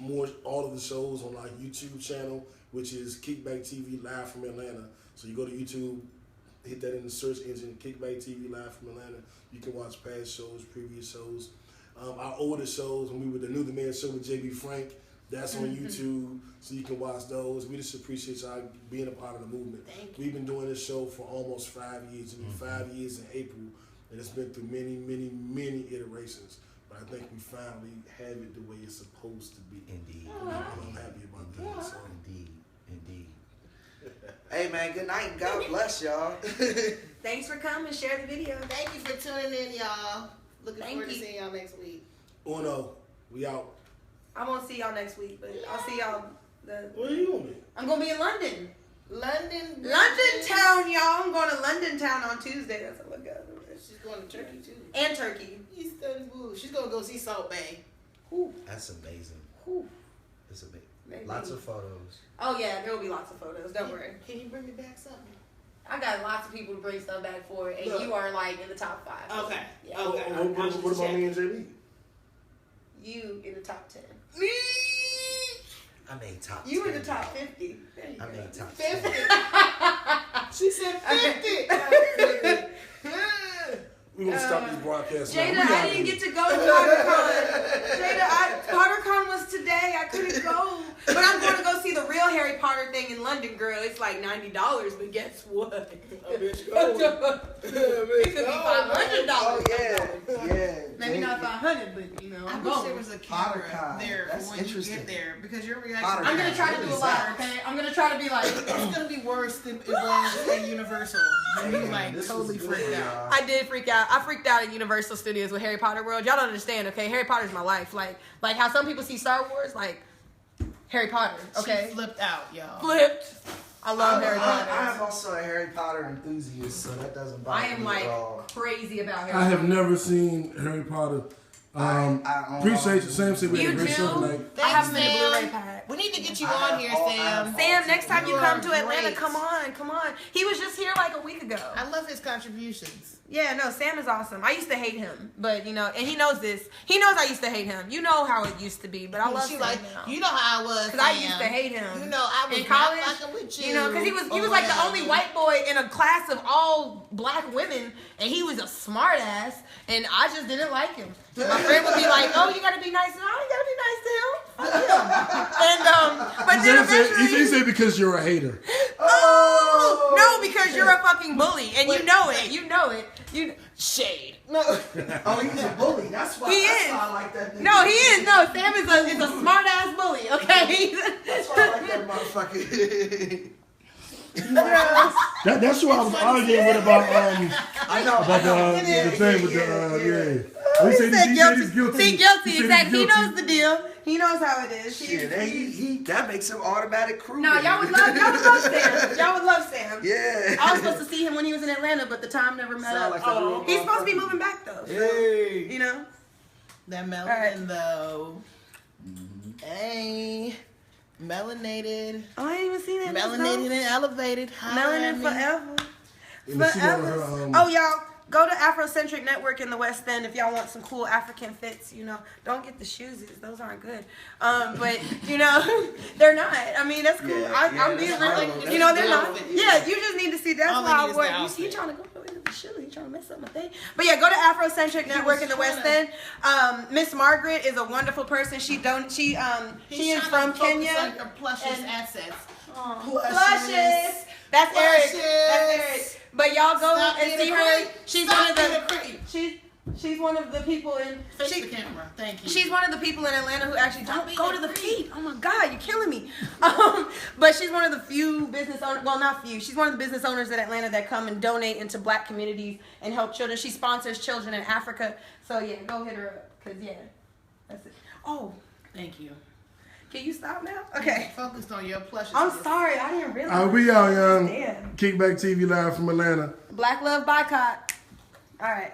all of the shows on our YouTube channel, which is KickbackTV Live from Atlanta. So you go to YouTube, hit that in the search engine, KickbackTV Live from Atlanta. You can watch past shows, previous shows. Our older shows, when we were the New The Man show with JB Frank, that's on YouTube, so you can watch those. We just appreciate y'all being a part of the movement. We've been doing this show for almost 5 years. It'll be 5 years in April, and it's been through many, many, many iterations. But I think we finally have it the way it's supposed to be. Indeed. I'm happy about that. So. Indeed. Hey, man, good night and God bless y'all. Thanks for coming. Share the video. Thank you for tuning in, y'all. Looking forward to seeing y'all next week. Uno, we out. I won't see y'all next week, but I'll see y'all. Where are you going to be? I'm going to be in London. London town, y'all. I'm going to London town on Tuesday. That's what I got. She's going to Turkey, too. And Turkey. She's going to go see Salt Bay. Ooh. That's amazing. Ooh. It's amazing. Maybe. Lots of photos. Oh, yeah. There will be lots of photos. Don't worry. Can you bring me back something? I got lots of people to bring stuff back for, and you are like in the top 5. Okay. Yeah. Okay. What about me and JB? You in the top 10. Me? I made top 10. You in the top 50. I made top 50. 10. She said 50. We're going to stop this broadcast. Jada, I didn't get to go to PotterCon. PotterCon was today. I couldn't go. But I'm going to go see the real Harry Potter thing in London, girl. It's like $90, but guess what? Bitch, go. It could be $500. Oh, yeah. Maybe not 500, but I wish there was a camera PotterCon. there That's when interesting. you get there, because your reaction. I'm going to try to do a lot, okay? I'm going to try to be like. It's going to be worse than it was at Universal. When you totally freaked out. I did freak out. I freaked out at Universal Studios with Harry Potter World. Y'all don't understand, okay? Harry Potter's my life. Like how some people see Star Wars, like Harry Potter, okay? She flipped out, y'all. Flipped. I love Harry Potter. I am also a Harry Potter enthusiast, so that doesn't bother me at all. Crazy about Harry I Potter. have never seen Harry Potter. Appreciate you. Sam said we had a great show tonight. I have them in the Blu-ray pack. We need to get you on here, Sam. Sam, next time you come to Atlanta, great. come on. He was just here like a week ago. I love his contributions. Yeah, no, Sam is awesome. I used to hate him, but and he knows this. He knows I used to hate him. You know how it used to be, but I love Sam now. You know how I was. Because I used to hate him. You know, I was in college, not fucking with you. Because he was like the only white boy in a class of all black women, and he was a smart ass, and I just didn't like him. My friend would be like, "Oh, you gotta be nice," and I ain't gotta be nice to him. And but then eventually, he said because you're a hater. Oh no, because you're a fucking bully, and you know it. You know it. Shade. No. Oh, he's a bully. That's why. He is. Why I like that nigga. No, he is. No, Sam is a smart ass bully. Okay. That's why I like that motherfucker. That's who I was arguing with about I know the thing with the He said he's guilty. See, guilty. Exactly. He knows the deal. He knows how it is. Shit, that makes him automatic crew. No, y'all would love Sam. Y'all would love Sam. Yeah. I was supposed to see him when he was in Atlanta, but the time never met up. Like he's supposed to be moving back though. Hey. You know? That melanin though. Hey. Melanated. Oh, I ain't even seen that. Melanated and elevated. Melanin forever. Forever. Oh, y'all. Go to Afrocentric Network in the West End if y'all want some cool African fits. You know, don't get the shoes; those aren't good. But you know, they're not. I mean, that's cool. I'm being real. You know, they're not. Yeah, you just need to see. That's why I wore. You trying to go into the shoe? You trying to mess up my thing? But yeah, go to Afrocentric Network in the West End. Miss Margaret is a wonderful person. She is from Kenya. Her plushes assets. Plushes. That's Eric. That's Eric. But y'all go and see her. She's one of the people in. Face the camera. Thank you. She's one of the people in Atlanta who actually don't go to the feet. Oh my God, you're killing me. But she's one of the few business owners. Well, not few. She's one of the business owners in Atlanta that come and donate into Black communities and help children. She sponsors children in Africa. So yeah, go hit her up. Cause yeah, that's it. Oh, thank you. Can you stop now? Okay. Focused on your plushes. I'm sorry, I didn't realize. We out, young. Kickback TV live from Atlanta. Black Love Boycott. All right.